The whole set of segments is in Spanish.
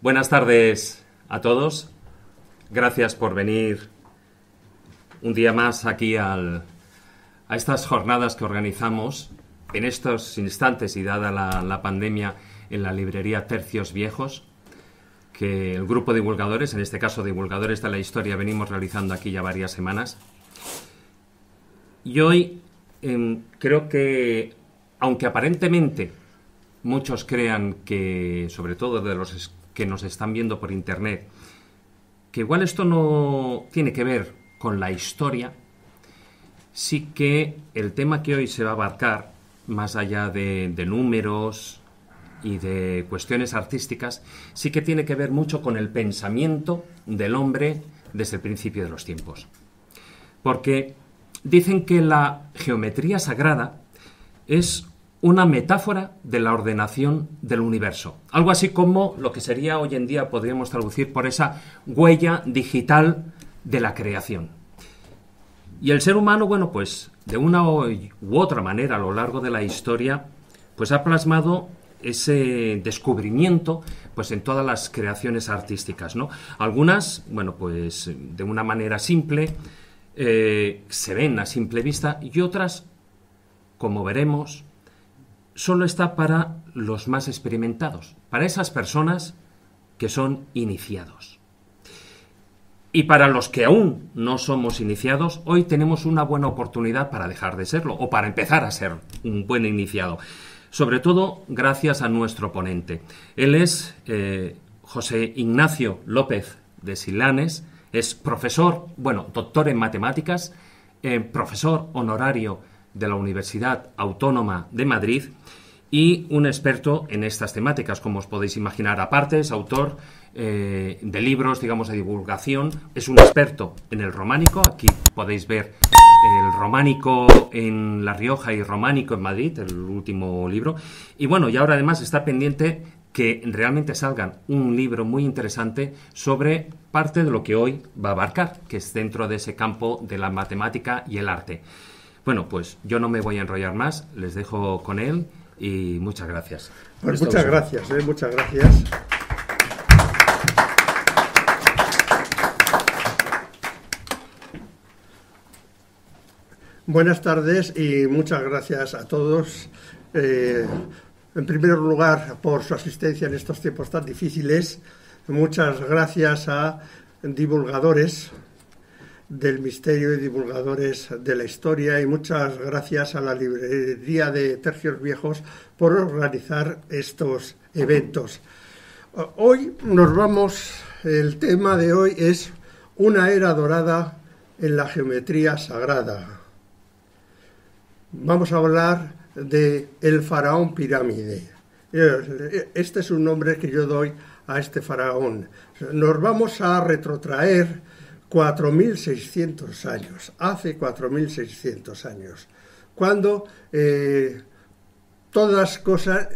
Buenas tardes a todos. Gracias por venir un día más aquí a estas jornadas que organizamos en estos instantes y dada la pandemia en la librería Tercios Viejos, que el grupo de divulgadores, en este caso divulgadores de la historia, venimos realizando aquí ya varias semanas. Y hoy creo que, aunque aparentemente muchos crean que, sobre todo de los que nos están viendo por internet, que igual esto no tiene que ver con la historia, sí que el tema que hoy se va a abarcar, más allá de números y de cuestiones artísticas, sí que tiene que ver mucho con el pensamiento del hombre desde el principio de los tiempos. Porque dicen que la geometría sagrada es una metáfora de la ordenación del universo. Algo así como lo que sería hoy en día, podríamos traducir por esa huella digital de la creación. Y el ser humano, bueno, pues de una u otra manera a lo largo de la historia, pues ha plasmado ese descubrimiento pues en todas las creaciones artísticas, ¿no? Algunas, bueno, pues de una manera simple, se ven a simple vista, y otras, como veremos, solo está para los más experimentados, para esas personas que son iniciados. Y para los que aún no somos iniciados, hoy tenemos una buena oportunidad para dejar de serlo, o para empezar a ser un buen iniciado. Sobre todo gracias a nuestro ponente. Él es José Ignacio López de Silanes, es profesor, bueno, doctor en matemáticas, profesor honorario de la Universidad Autónoma de Madrid y un experto en estas temáticas, como os podéis imaginar. Aparte, es autor de libros, digamos, de divulgación, es un experto en el románico. Aquí podéis ver el románico en La Rioja y románico en Madrid, el último libro. Y bueno, y ahora además está pendiente que realmente salga un libro muy interesante sobre parte de lo que hoy va a abarcar, que es dentro de ese campo de la matemática y el arte. Bueno, pues yo no me voy a enrollar más, les dejo con él y muchas gracias. Pues muchas gracias, muchas gracias. Buenas tardes y muchas gracias a todos. En primer lugar, por su asistencia en estos tiempos tan difíciles. Muchas gracias a divulgadores del misterio y divulgadores de la historia, y muchas gracias a la librería de Tercios Viejos por organizar estos eventos. Hoy el tema de hoy es una era dorada en la geometría sagrada. Vamos a hablar de el faraón pirámide. Este es un nombre que yo doy a este faraón. Nos vamos a retrotraer 4.600 años, hace 4.600 años, cuando todas las cosas,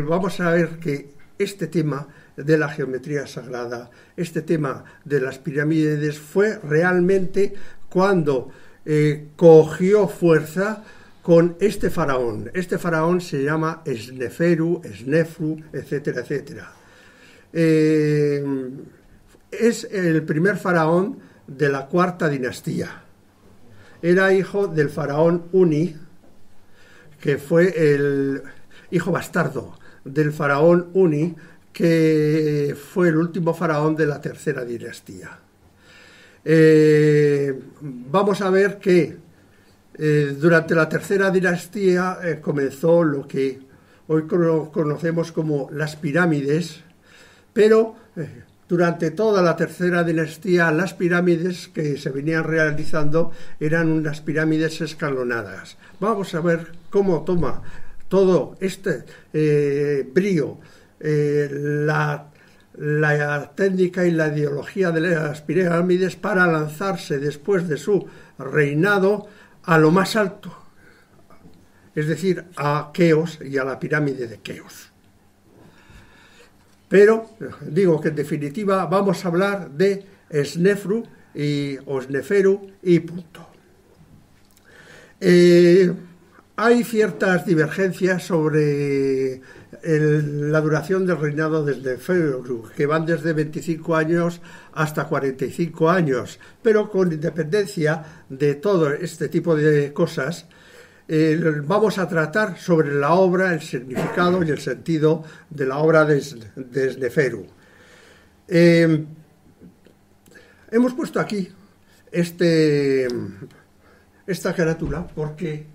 vamos a ver que este tema de la geometría sagrada, este tema de las pirámides, fue realmente cuando cogió fuerza con este faraón. Este faraón se llama Snefru, etcétera, etcétera. Es el primer faraón de la cuarta dinastía. Era hijo del faraón Uni, que fue el hijo bastardo del faraón Uni, que fue el último faraón de la tercera dinastía. Vamos a ver que durante la tercera dinastía comenzó lo que hoy conocemos como las pirámides, pero durante toda la tercera dinastía las pirámides que se venían realizando eran unas pirámides escalonadas. Vamos a ver cómo toma todo este brío la técnica y la ideología de las pirámides para lanzarse después de su reinado a lo más alto, es decir, a Keops y a la pirámide de Keops. Pero digo que en definitiva vamos a hablar de Snefru o Sneferu y punto. Hay ciertas divergencias sobre la duración del reinado de Sneferu, que van desde 25 años hasta 45 años, pero con independencia de todo este tipo de cosas, vamos a tratar sobre la obra, el significado y el sentido de la obra de Sneferu. Hemos puesto aquí esta carátula porque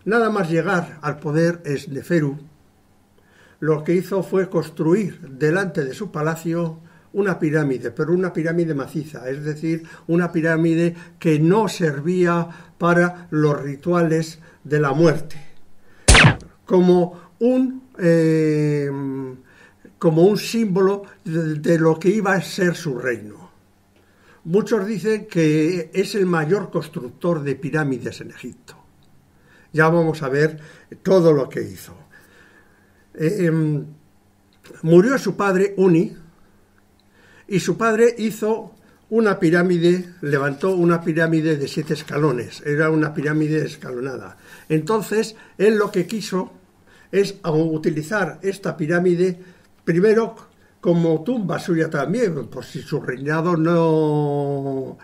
nada más llegar al poder Sneferu, lo que hizo fue construir delante de su palacio una pirámide, pero una pirámide maciza, es decir, una pirámide que no servía para los rituales de la muerte, como un símbolo de lo que iba a ser su reino. Muchos dicen que es el mayor constructor de pirámides en Egipto. Ya vamos a ver todo lo que hizo. Murió su padre Uni, y su padre hizo una pirámide, levantó una pirámide de 7 escalones, era una pirámide escalonada. Entonces, él lo que quiso es utilizar esta pirámide primero como tumba suya también, por si su reinado no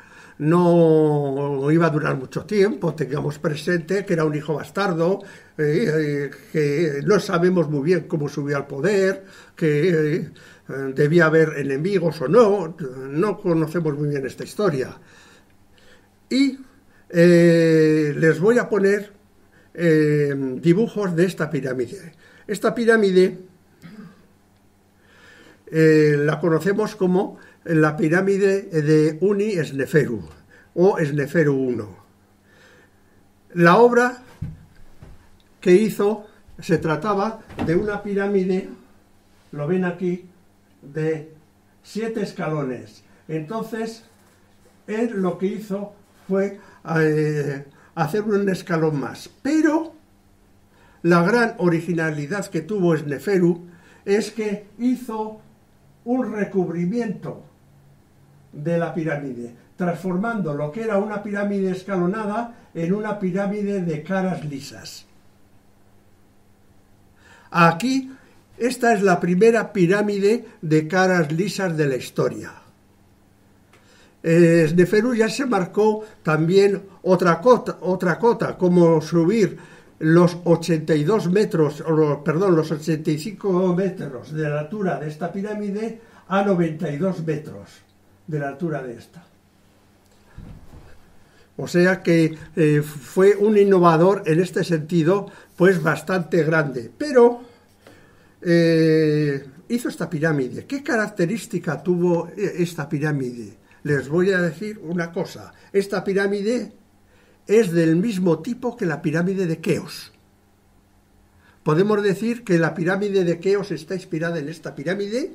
iba a durar mucho tiempo. Tengamos presente que era un hijo bastardo, que no sabemos muy bien cómo subió al poder, que debía haber enemigos o no conocemos muy bien esta historia. Y les voy a poner dibujos de esta pirámide. Esta pirámide la conocemos como la pirámide de Uni Sneferu o Sneferu I. La obra que hizo se trataba de una pirámide, lo ven aquí, de 7 escalones. Entonces, él lo que hizo fue hacer un escalón más. Pero la gran originalidad que tuvo Sneferu es que hizo un recubrimiento de la pirámide, transformando lo que era una pirámide escalonada en una pirámide de caras lisas. Aquí, esta es la primera pirámide de caras lisas de la historia. Sneferu ya se marcó también otra cota, como subir los 82 metros, los 85 metros de la altura de esta pirámide a 92 metros de la altura de esta. O sea que fue un innovador en este sentido, pues bastante grande. Pero hizo esta pirámide. ¿Qué característica tuvo esta pirámide? Les voy a decir una cosa. Esta pirámide es del mismo tipo que la pirámide de Keops. Podemos decir que la pirámide de Keops está inspirada en esta pirámide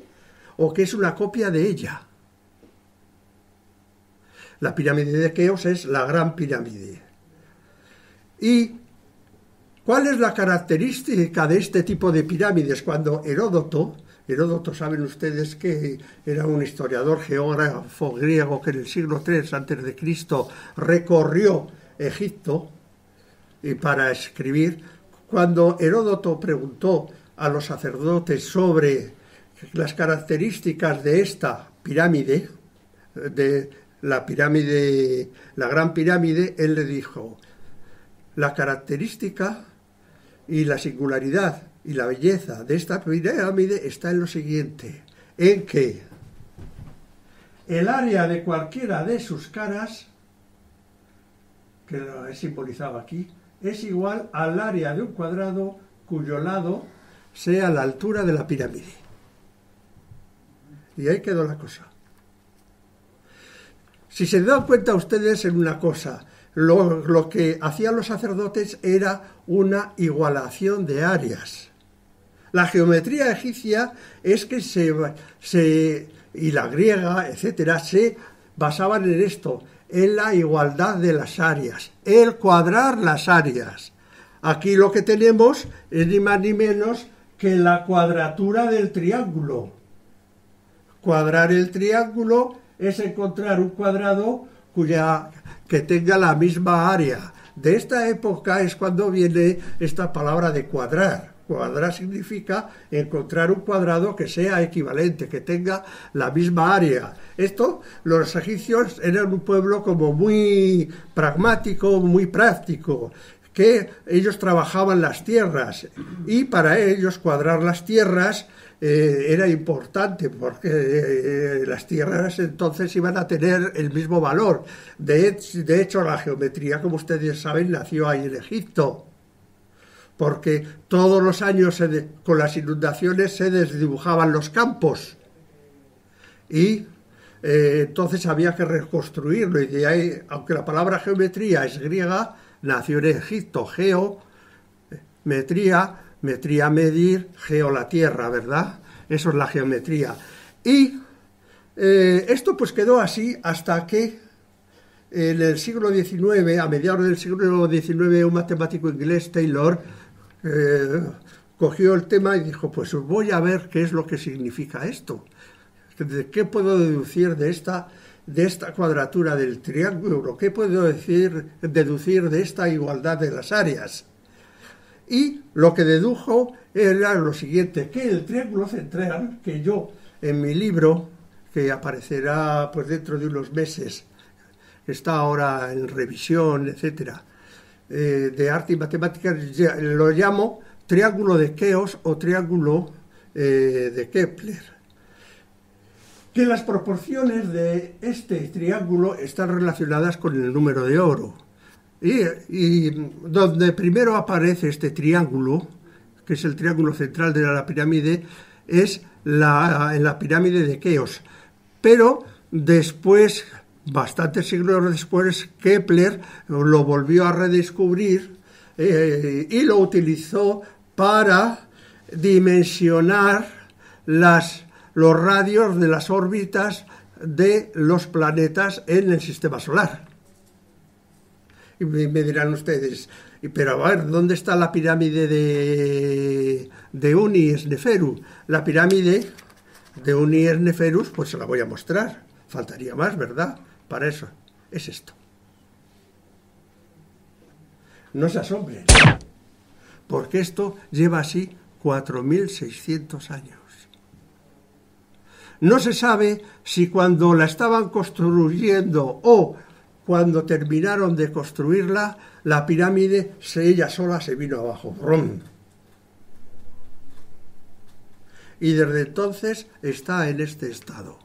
o que es una copia de ella. La pirámide de Keops es la gran pirámide. ¿Y cuál es la característica de este tipo de pirámides? Cuando Heródoto, saben ustedes que era un historiador geógrafo griego que en el siglo III a.C. recorrió Egipto y para escribir, cuando Heródoto preguntó a los sacerdotes sobre las características de esta pirámide, de la gran pirámide, él le dijo: la característica y la singularidad y la belleza de esta pirámide está en lo siguiente, en que el área de cualquiera de sus caras, que lo he simbolizado aquí, es igual al área de un cuadrado cuyo lado sea la altura de la pirámide. Y ahí quedó la cosa. Si se dan cuenta ustedes en una cosa, lo que hacían los sacerdotes era una igualación de áreas. La geometría egipcia es que y la griega, etcétera, se basaban en esto, en la igualdad de las áreas, el cuadrar las áreas. Aquí lo que tenemos es ni más ni menos que la cuadratura del triángulo. Cuadrar el triángulo es encontrar un cuadrado que tenga la misma área. De esta época es cuando viene esta palabra de cuadrar. Cuadrar significa encontrar un cuadrado que sea equivalente, que tenga la misma área. Esto, los egipcios eran un pueblo como muy pragmático, muy práctico, que ellos trabajaban las tierras y para ellos cuadrar las tierras era importante porque las tierras entonces iban a tener el mismo valor. De hecho, la geometría, como ustedes saben, nació ahí en Egipto, porque todos los años con las inundaciones se desdibujaban los campos y entonces había que reconstruirlo, y de ahí, aunque la palabra geometría es griega, nació en Egipto. Metría medir, geo la tierra, ¿verdad? Eso es la geometría. Y esto pues quedó así hasta que en el siglo XIX, a mediados del siglo XIX, un matemático inglés, Taylor, cogió el tema y dijo, pues voy a ver qué es lo que significa esto. ¿Qué puedo deducir de esta cuadratura del triángulo? ¿Qué puedo deducir de esta igualdad de las áreas? Y lo que dedujo era lo siguiente, que el triángulo central, que yo en mi libro, que aparecerá pues dentro de unos meses, está ahora en revisión, etcétera, de arte y matemáticas, lo llamo triángulo de Keops o triángulo de Kepler. Que las proporciones de este triángulo están relacionadas con el número de oro. Y donde primero aparece este triángulo, que es el triángulo central de la pirámide, es en la pirámide de Keops. Pero después, bastantes siglos después, Kepler lo volvió a redescubrir y lo utilizó para dimensionar los radios de las órbitas de los planetas en el sistema solar. Y me dirán ustedes, pero a ver, ¿dónde está la pirámide de Unis-Neferu? La pirámide de Unis-Neferu, pues se la voy a mostrar. Faltaría más, ¿verdad? Para eso. Es esto. No se asombren, porque esto lleva así 4.600 años. No se sabe si cuando la estaban construyendo o cuando terminaron de construirla, la pirámide ella sola se vino abajo. ¡Rum! Y desde entonces está en este estado.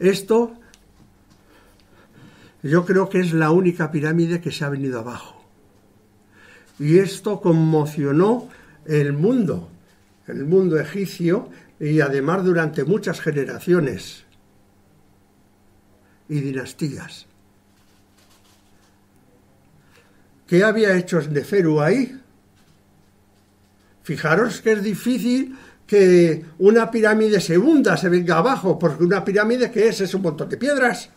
Esto yo creo que es la única pirámide que se ha venido abajo. Y esto conmocionó el mundo egipcio, y además durante muchas generaciones y dinastías. ¿Qué había hecho Neferu ahí? Fijaros que es difícil que una pirámide se hunda, se venga abajo, porque una pirámide, ¿qué es? Es un montón de piedras.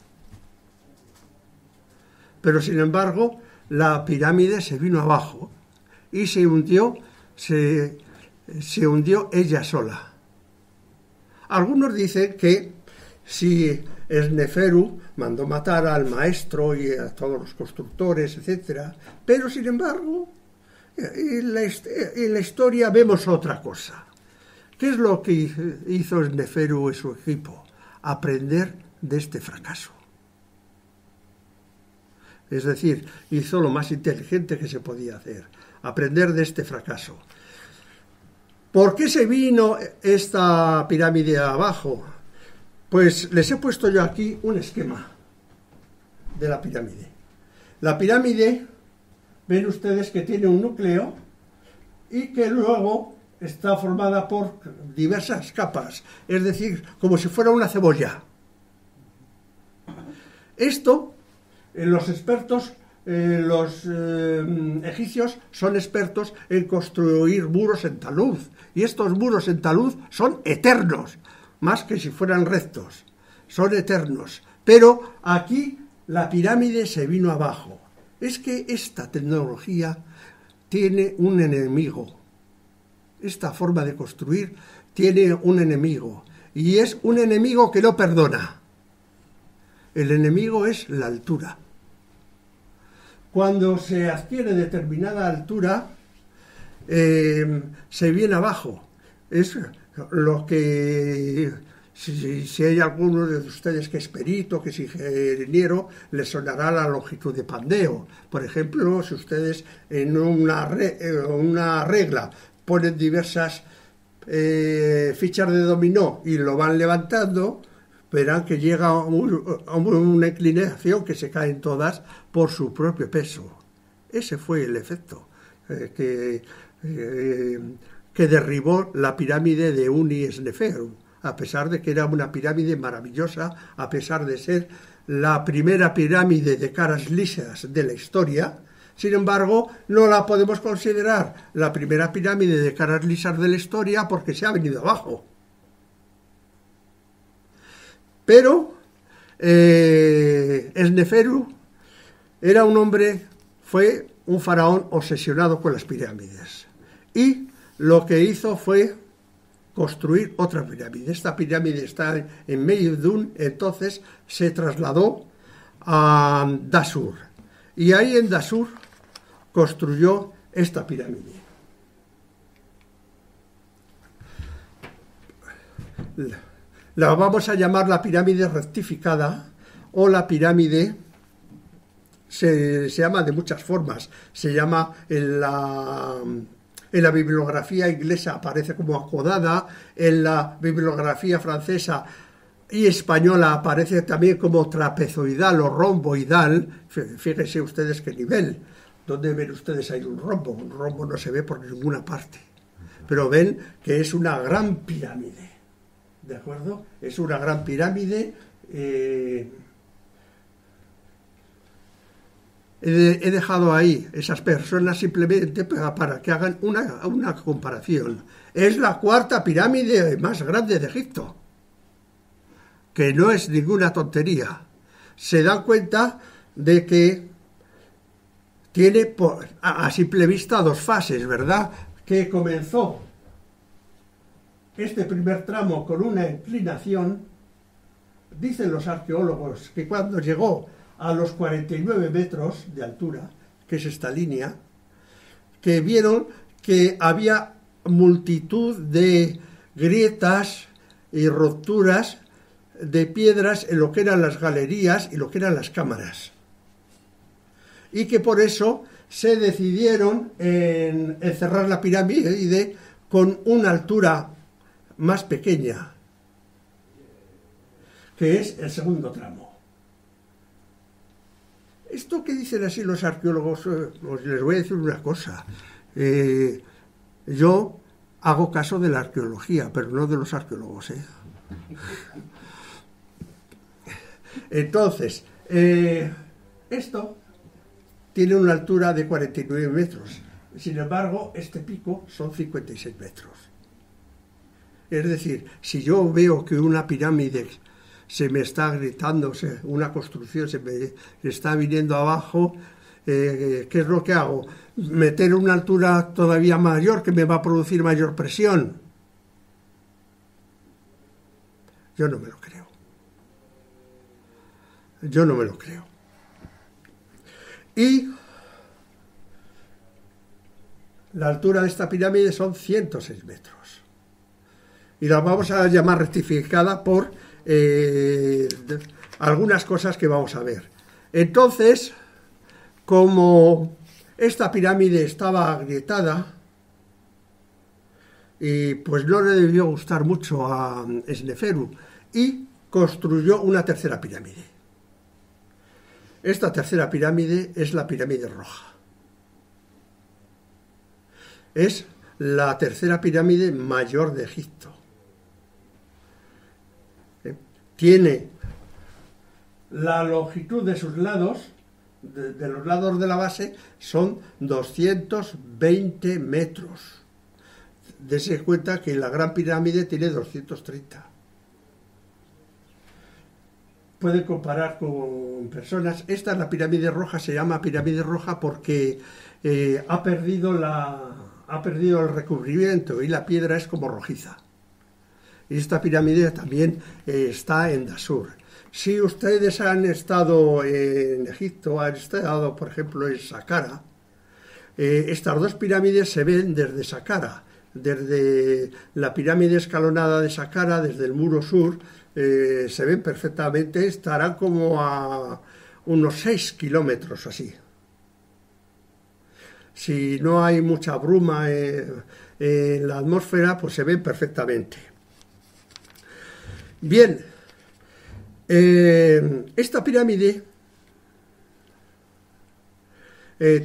Pero sin embargo, la pirámide se vino abajo y se hundió ella sola. Algunos dicen que si Neferu mandó matar al maestro y a todos los constructores, etc., pero sin embargo, en la historia vemos otra cosa. ¿Qué es lo que hizo Neferu y su equipo? Aprender de este fracaso. Es decir, hizo lo más inteligente que se podía hacer, aprender de este fracaso. ¿Por qué se vino esta pirámide abajo? Pues les he puesto yo aquí un esquema de la pirámide. La pirámide, ven ustedes que tiene un núcleo y que luego está formada por diversas capas, es decir, como si fuera una cebolla. Esto, los expertos, los egipcios son expertos en construir muros en talud, y estos muros en talud son eternos, más que si fueran rectos, son eternos. Pero aquí la pirámide se vino abajo. Es que esta tecnología tiene un enemigo. Esta forma de construir tiene un enemigo, y es un enemigo que no perdona. El enemigo es la altura. Cuando se adquiere determinada altura, se viene abajo. Es lo que, si hay alguno de ustedes que es perito, que es ingeniero, les sonará la longitud de pandeo. Por ejemplo, si ustedes en una regla ponen diversas fichas de dominó y lo van levantando, verán que llega a una inclinación que se caen todas por su propio peso. Ese fue el efecto que derribó la pirámide de Uni-Esneferu, a pesar de que era una pirámide maravillosa, a pesar de ser la primera pirámide de caras lisas de la historia. Sin embargo, no la podemos considerar la primera pirámide de caras lisas de la historia porque se ha venido abajo. Pero Esneferu era un hombre, fue un faraón obsesionado con las pirámides. Y lo que hizo fue construir otra pirámide. Esta pirámide está en Meidum, entonces se trasladó a Dashur. Y ahí en Dashur construyó esta pirámide. La vamos a llamar la pirámide rectificada o la pirámide, se llama de muchas formas. Se llama en la bibliografía inglesa aparece como acodada, en la bibliografía francesa y española aparece también como trapezoidal o romboidal. Fíjense ustedes qué nivel. ¿Dónde ven ustedes ahí un rombo? Un rombo no se ve por ninguna parte. Pero ven que es una gran pirámide. ¿De acuerdo? Es una gran pirámide. He dejado ahí esas personas simplemente para que hagan una comparación. Es la cuarta pirámide más grande de Egipto, que no es ninguna tontería. Se dan cuenta de que tiene a simple vista dos fases, ¿verdad? Que comenzó este primer tramo con una inclinación. Dicen los arqueólogos que cuando llegó a los 49 metros de altura, que es esta línea, que vieron que había multitud de grietas y rupturas de piedras en lo que eran las galerías y lo que eran las cámaras. Y que por eso se decidieron en cerrar la pirámide con una altura más pequeña, que es el segundo tramo. Esto que dicen así los arqueólogos, pues les voy a decir una cosa. Yo hago caso de la arqueología, pero no de los arqueólogos, ¿eh? Entonces, esto tiene una altura de 49 metros. Sin embargo, este pico son 56 metros. Es decir, si yo veo que una pirámide se me está gritando, una construcción se me está viniendo abajo, ¿qué es lo que hago? Meter una altura todavía mayor que me va a producir mayor presión. Yo no me lo creo. Yo no me lo creo. Y la altura de esta pirámide son 106 metros. Y la vamos a llamar rectificada por algunas cosas que vamos a ver. Entonces, como esta pirámide estaba agrietada, y pues no le debió gustar mucho a Esneferu, y construyó una tercera pirámide. Esta tercera pirámide es la pirámide roja. Es la tercera pirámide mayor de Egipto. Tiene la longitud de sus lados, de los lados de la base, son 220 metros. Dese cuenta que la Gran Pirámide tiene 230. Pueden comparar con personas. Esta es la pirámide roja, se llama pirámide roja porque ha perdido el recubrimiento y la piedra es como rojiza. Y esta pirámide también está en Dashur. Si ustedes han estado en Egipto, han estado, por ejemplo, en Saqqara, estas dos pirámides se ven desde Saqqara, desde la pirámide escalonada de Saqqara, desde el muro sur, se ven perfectamente, estarán como a unos 6 kilómetros así. Si no hay mucha bruma en la atmósfera, pues se ven perfectamente. Bien, esta pirámide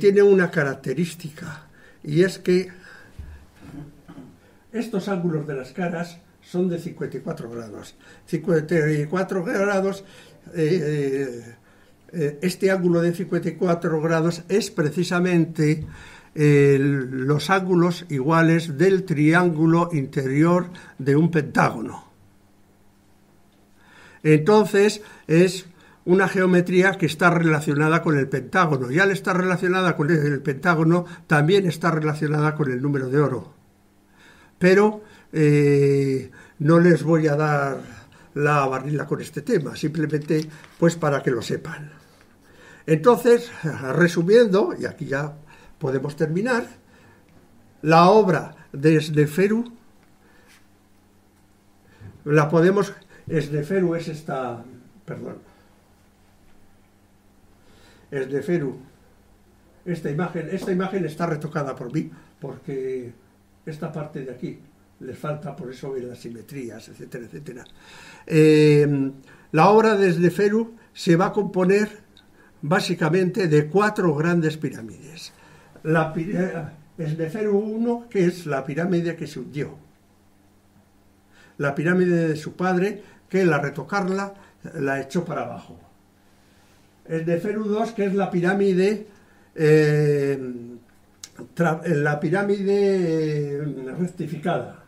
tiene una característica, y es que estos ángulos de las caras son de 54 grados. 54 grados, este ángulo de 54 grados es precisamente los ángulos iguales del triángulo interior de un pentágono. Entonces es una geometría que está relacionada con el pentágono, y al estar relacionada con el pentágono también está relacionada con el número de oro. Pero no les voy a dar la barrila con este tema, simplemente pues para que lo sepan. Entonces, resumiendo, y aquí ya podemos terminar, la obra de Sneferu la podemos... Sneferu es esta... Perdón. Sneferu. Esta imagen está retocada por mí, porque esta parte de aquí les falta, por eso ven las simetrías, etcétera, etcétera. La obra de Sneferu se va a componer básicamente de 4 grandes pirámides. Sneferu 1, que es la pirámide que se hundió. La pirámide de su padre, que al retocarla la echó para abajo. Sneferu 2, que es la pirámide rectificada,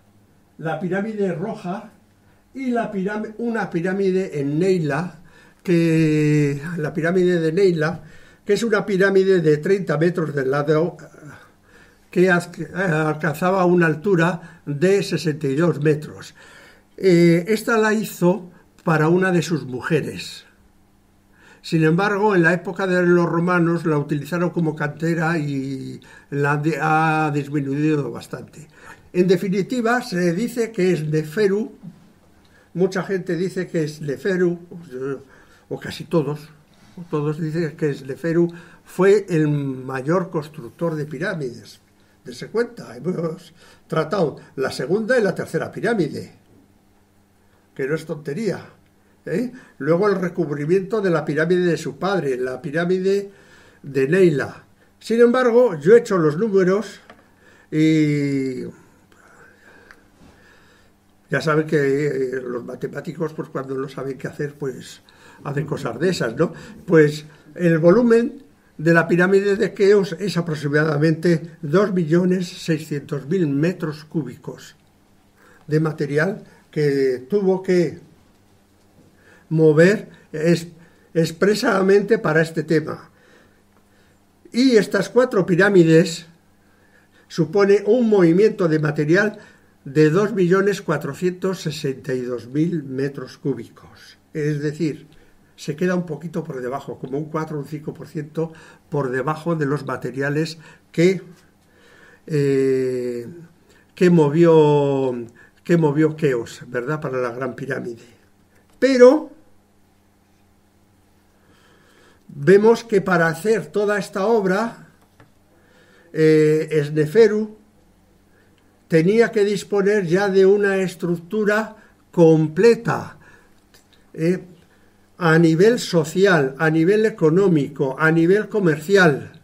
la pirámide roja y una pirámide en Neila, la pirámide de Neila, que es una pirámide de 30 metros de lado, que alcanzaba una altura de 62 metros. Esta la hizo para una de sus mujeres. Sin embargo, en la época de los romanos la utilizaron como cantera y la ha disminuido bastante. En definitiva, se dice que Sneferu, mucha gente dice que Sneferu, o casi todos dicen que Sneferu fue el mayor constructor de pirámides. Dense cuenta, hemos tratado la segunda y la tercera pirámide, que no es tontería. Luego el recubrimiento de la pirámide de su padre, la pirámide de Neila. Sin embargo, yo he hecho los números y ya saben que los matemáticos, pues cuando no saben qué hacer, pues hacen cosas de esas, ¿no? Pues el volumen de la pirámide de Keops es aproximadamente 2.600.000 metros cúbicos de material que tuvo que mover expresamente para este tema. Y estas 4 pirámides supone un movimiento de material de 2.462.000 metros cúbicos. Es decir, se queda un poquito por debajo, como un 4 o un 5% por debajo de los materiales que movió Keops, ¿verdad?, para la Gran Pirámide. Pero vemos que para hacer toda esta obra, Sneferu tenía que disponer ya de una estructura completa, a nivel social, a nivel económico, a nivel comercial,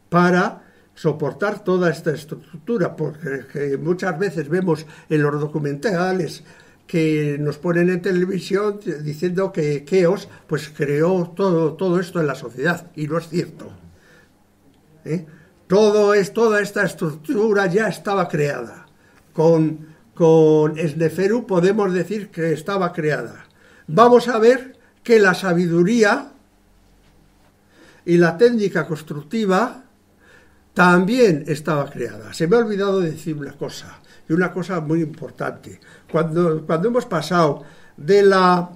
para soportar toda esta estructura, porque muchas veces vemos en los documentales que nos ponen en televisión diciendo que Keops pues creó todo esto en la sociedad, y no es cierto. Toda esta estructura ya estaba creada. Con Sneferu podemos decir que estaba creada. Vamos a ver que la sabiduría y la técnica constructiva también estaba creada. Se me ha olvidado decir una cosa. y una cosa muy importante. Cuando hemos pasado de la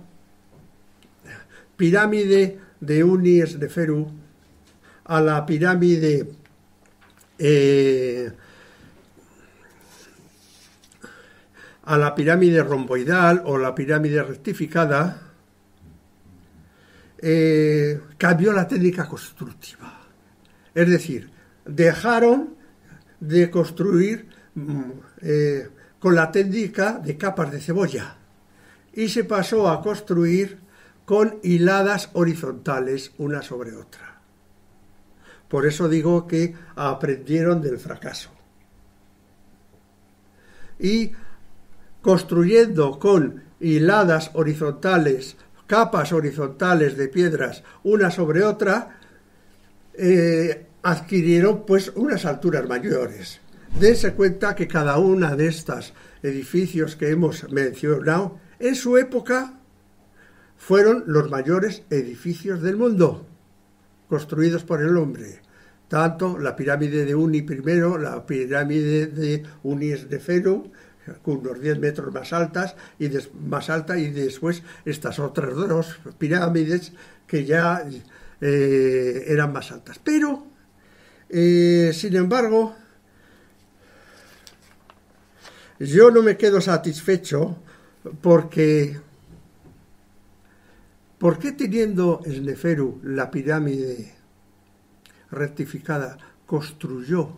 pirámide de Unis de Ferú a la pirámide romboidal o la pirámide rectificada, cambió la técnica constructiva. Es decir, dejaron de construir con la técnica de capas de cebolla y se pasó a construir con hiladas horizontales una sobre otra. Por eso digo que aprendieron del fracaso. Y construyendo con hiladas horizontales, capas horizontales de piedras una sobre otra, adquirieron pues unas alturas mayores. Dense cuenta que cada una de estos edificios que hemos mencionado, en su época, fueron los mayores edificios del mundo, construidos por el hombre. Tanto la pirámide de Uni primero, la pirámide de Unis de Ferú, con unos 10 metros más alta, y después estas otras dos pirámides que ya eran más altas. Pero, sin embargo, yo no me quedo satisfecho porque ¿por qué teniendo Sneferu la pirámide rectificada construyó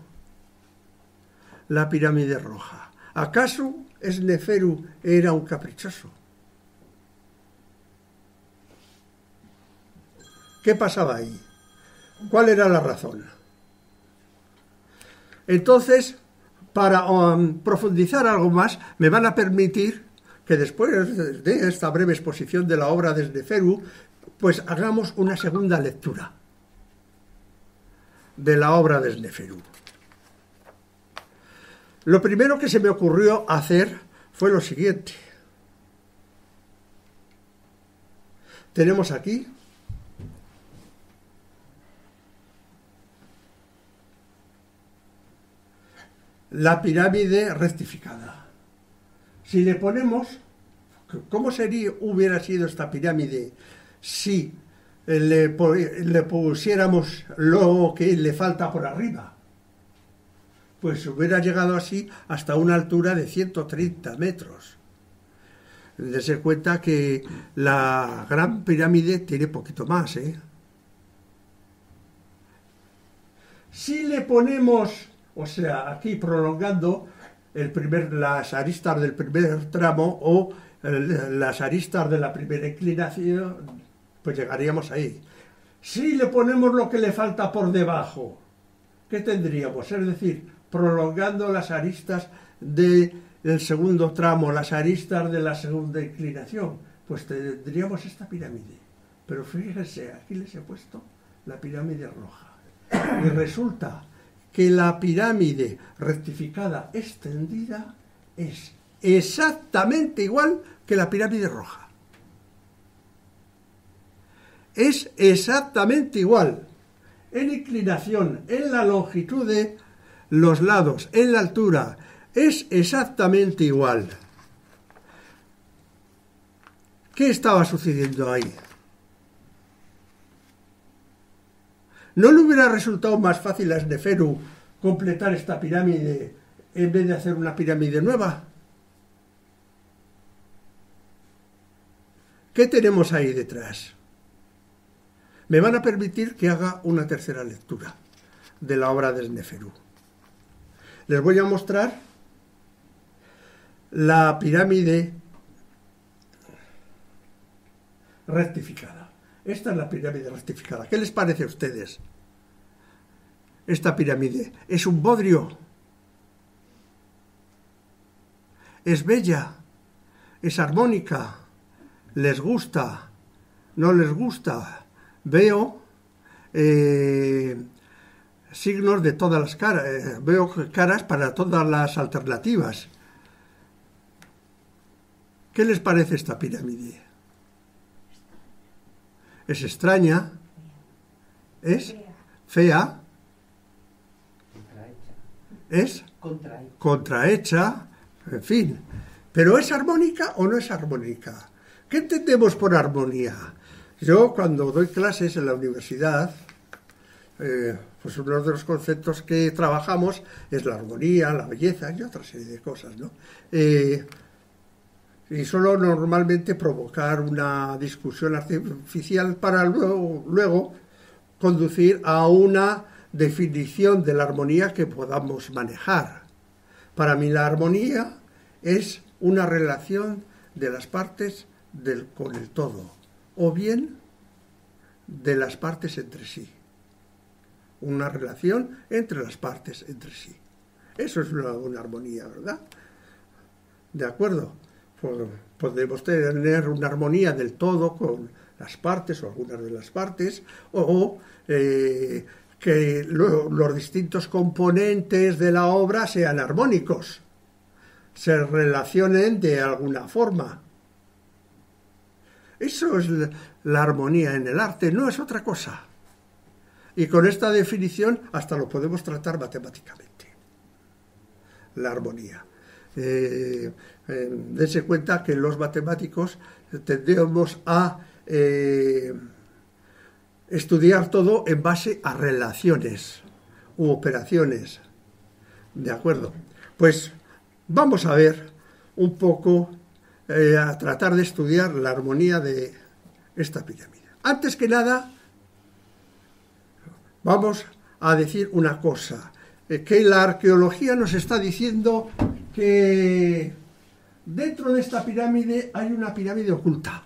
la pirámide roja? ¿Acaso Sneferu era un caprichoso? ¿Qué pasaba ahí? ¿Cuál era la razón? Entonces, para profundizar algo más, me van a permitir que después de esta breve exposición de la obra de Sneferu, pues hagamos una segunda lectura de la obra de Sneferu. Lo primero que se me ocurrió hacer fue lo siguiente. Tenemos aquí la pirámide rectificada. Si le ponemos, ¿cómo hubiera sido esta pirámide si le pusiéramos lo que le falta por arriba? Pues hubiera llegado así hasta una altura de 130 metros. Dense cuenta que la Gran Pirámide tiene poquito más, ¿eh? Si le ponemos, o sea, aquí prolongando las aristas del primer tramo o las aristas de la primera inclinación, pues llegaríamos ahí. Si le ponemos lo que le falta por debajo, ¿qué tendríamos? Es decir, prolongando las aristas del segundo tramo, las aristas de la segunda inclinación, pues tendríamos esta pirámide. Pero fíjense, aquí les he puesto la pirámide roja. Y resulta que la pirámide rectificada extendida es exactamente igual que la pirámide roja. Es exactamente igual en inclinación, en la longitud de los lados, en la altura, es exactamente igual. ¿Qué estaba sucediendo ahí? ¿No le hubiera resultado más fácil a Sneferu completar esta pirámide en vez de hacer una pirámide nueva? ¿Qué tenemos ahí detrás? Me van a permitir que haga una tercera lectura de la obra de Sneferu. Les voy a mostrar la pirámide rectificada. Esta es la pirámide rectificada. ¿Qué les parece a ustedes? Esta pirámide es un bodrio. Es bella. Es armónica. ¿Les gusta? ¿No les gusta? Veo signos de todas las caras. Veo caras para todas las alternativas. ¿Qué les parece esta pirámide? Es extraña, es fea, es contrahecha, En fin, ¿pero es armónica o no es armónica? ¿Qué entendemos por armonía? Yo, cuando doy clases en la universidad, pues uno de los conceptos que trabajamos es la armonía, la belleza y otra serie de cosas, ¿no? Y suelo normalmente provocar una discusión artificial para luego conducir a una definición de la armonía que podamos manejar. Para mí la armonía es una relación de las partes con el todo, o bien de las partes entre sí. Una relación entre las partes entre sí. Eso es una armonía, ¿verdad? ¿De acuerdo? Podemos tener una armonía del todo con las partes o algunas de las partes, o que los distintos componentes de la obra sean armónicos, se relacionen de alguna forma. Eso es la armonía en el arte, no es otra cosa. Y con esta definición hasta lo podemos tratar matemáticamente. La armonía. Dense cuenta que los matemáticos tendemos a estudiar todo en base a relaciones u operaciones. ¿De acuerdo? Pues vamos a ver un poco, a tratar de estudiar la armonía de esta pirámide. Antes que nada, vamos a decir una cosa, que la arqueología nos está diciendo que dentro de esta pirámide hay una pirámide oculta.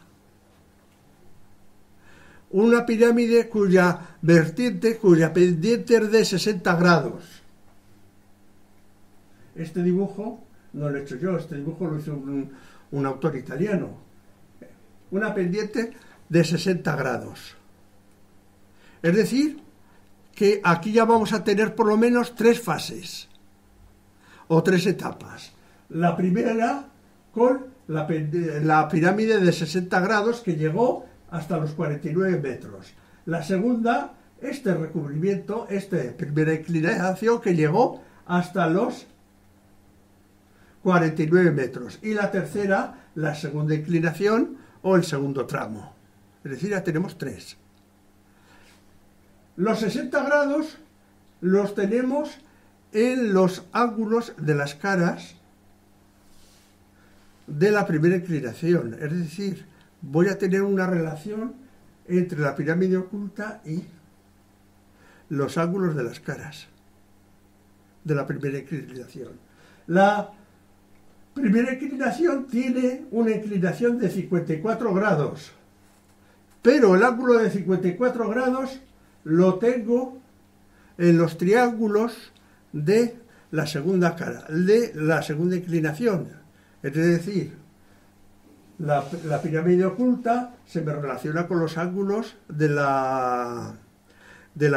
Una pirámide cuya pendiente es de 60 grados. Este dibujo no lo he hecho yo, este dibujo lo hizo un autor italiano. Una pendiente de 60 grados. Es decir, que aquí ya vamos a tener por lo menos 3 fases o 3 etapas. La primera con la pirámide de 60 grados que llegó hasta los 49 metros. La segunda, este recubrimiento, esta primera inclinación que llegó hasta los 49 metros. Y la tercera, la segunda inclinación o el segundo tramo. Es decir, ya tenemos 3. Los 60 grados los tenemos en los ángulos de las caras de la primera inclinación. Es decir, voy a tener una relación entre la pirámide oculta y los ángulos de las caras de la primera inclinación. La primera inclinación tiene una inclinación de 54 grados, pero el ángulo de 54 grados lo tengo en los triángulos de la segunda cara, de la segunda inclinación. Es decir, la pirámide oculta se me relaciona con los ángulos de la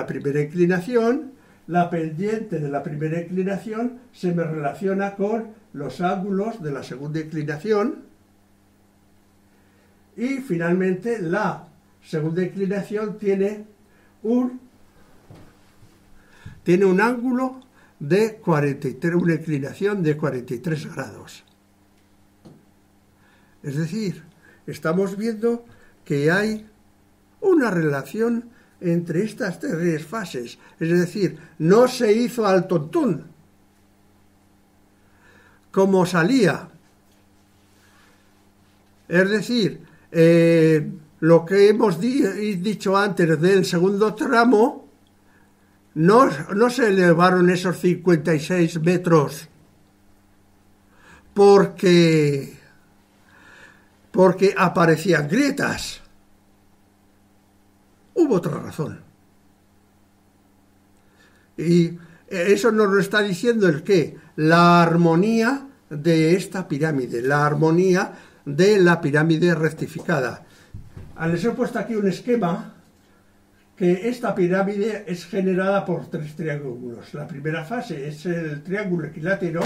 primera inclinación, la pendiente de la primera inclinación se me relaciona con los ángulos de la segunda inclinación y finalmente la segunda inclinación tiene un ángulo de 43, una inclinación de 43 grados. Es decir, estamos viendo que hay una relación entre estas 3 fases. Es decir, no se hizo al tontún, como salía. Es decir, lo que hemos dicho antes del segundo tramo, no se elevaron esos 56 metros porque aparecían grietas. Hubo otra razón. Y eso nos lo está diciendo el qué. La armonía de esta pirámide, la armonía de la pirámide rectificada. Les he puesto aquí un esquema que esta pirámide es generada por 3 triángulos. La primera fase es el triángulo equilátero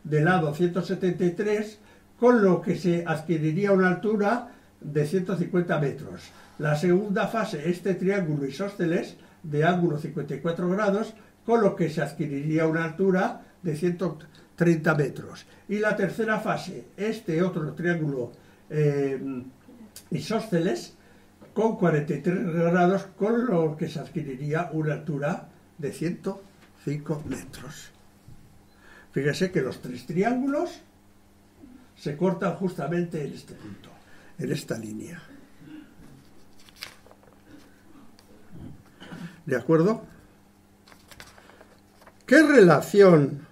del lado 173, con lo que se adquiriría una altura de 150 metros. La segunda fase, este triángulo isósceles de ángulo 54 grados, con lo que se adquiriría una altura de 30 metros. Y la tercera fase, este otro triángulo isósceles, con 43 grados, con lo que se adquiriría una altura de 105 metros. Fíjese que los tres triángulos se cortan justamente en este punto, en esta línea. ¿De acuerdo? ¿Qué relación?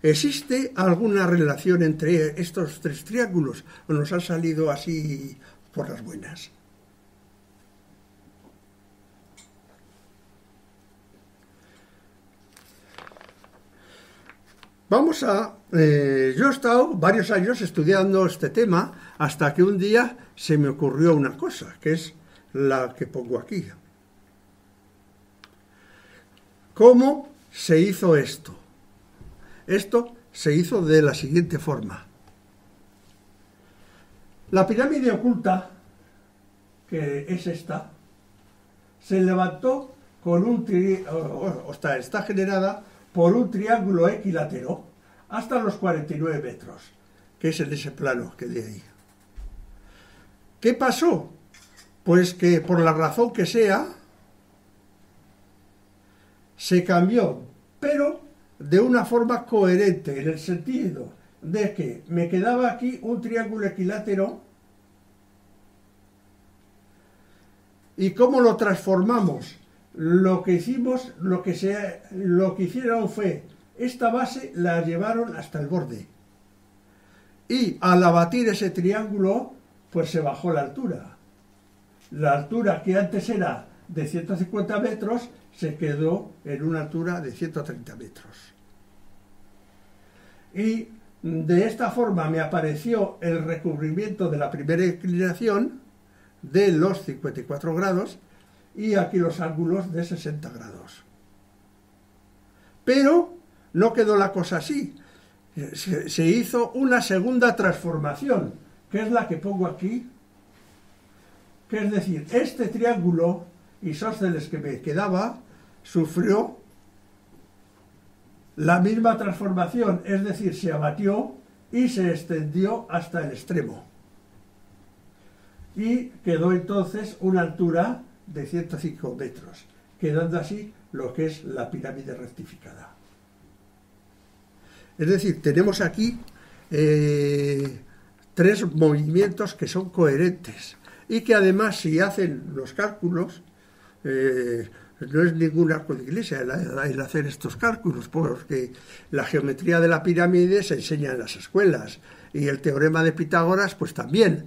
¿Existe alguna relación entre estos tres triángulos o nos han salido así por las buenas? Yo he estado varios años estudiando este tema hasta que un día se me ocurrió una cosa, que es la que pongo aquí. ¿Cómo se hizo esto? Esto se hizo de la siguiente forma. La pirámide oculta, que es esta, se levantó con está generada por un triángulo equilátero hasta los 49 metros, que es en ese plano que de ahí. ¿Qué pasó? Pues que por la razón que sea, se cambió, pero de una forma coherente, en el sentido de que me quedaba aquí un triángulo equilátero. ¿Y cómo lo transformamos? Lo que hicimos, lo que hicieron fue, esta base la llevaron hasta el borde. Y al abatir ese triángulo, pues se bajó la altura. La altura que antes era de 150 metros, se quedó en una altura de 130 metros. Y de esta forma me apareció el recubrimiento de la primera inclinación de los 54 grados y aquí los ángulos de 60 grados. Pero no quedó la cosa así. Se hizo una segunda transformación, que es la que pongo aquí, que es decir, este triángulo isósceles que me quedaba sufrió la misma transformación, es decir, se abatió y se extendió hasta el extremo. Y quedó entonces una altura de 105 metros, quedando así lo que es la pirámide rectificada. Es decir, tenemos aquí tres movimientos que son coherentes y que además, si hacen los cálculos, no es ningún arco de iglesia el hacer estos cálculos, porque la geometría de la pirámide se enseña en las escuelas y el teorema de Pitágoras pues también,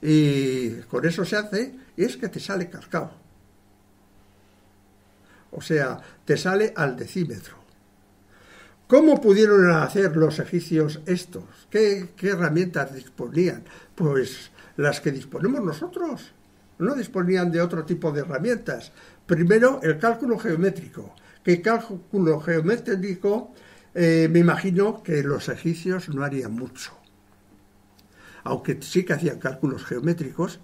y con eso se hace, y es que te sale calcado, o sea, te sale al decímetro. ¿Cómo pudieron hacer los egipcios estos? ¿Qué herramientas disponían? Pues las que disponemos nosotros. No disponían de otro tipo de herramientas. Primero, el cálculo geométrico. ¿Qué cálculo geométrico? Me imagino que los egipcios no harían mucho. Aunque sí que hacían cálculos geométricos,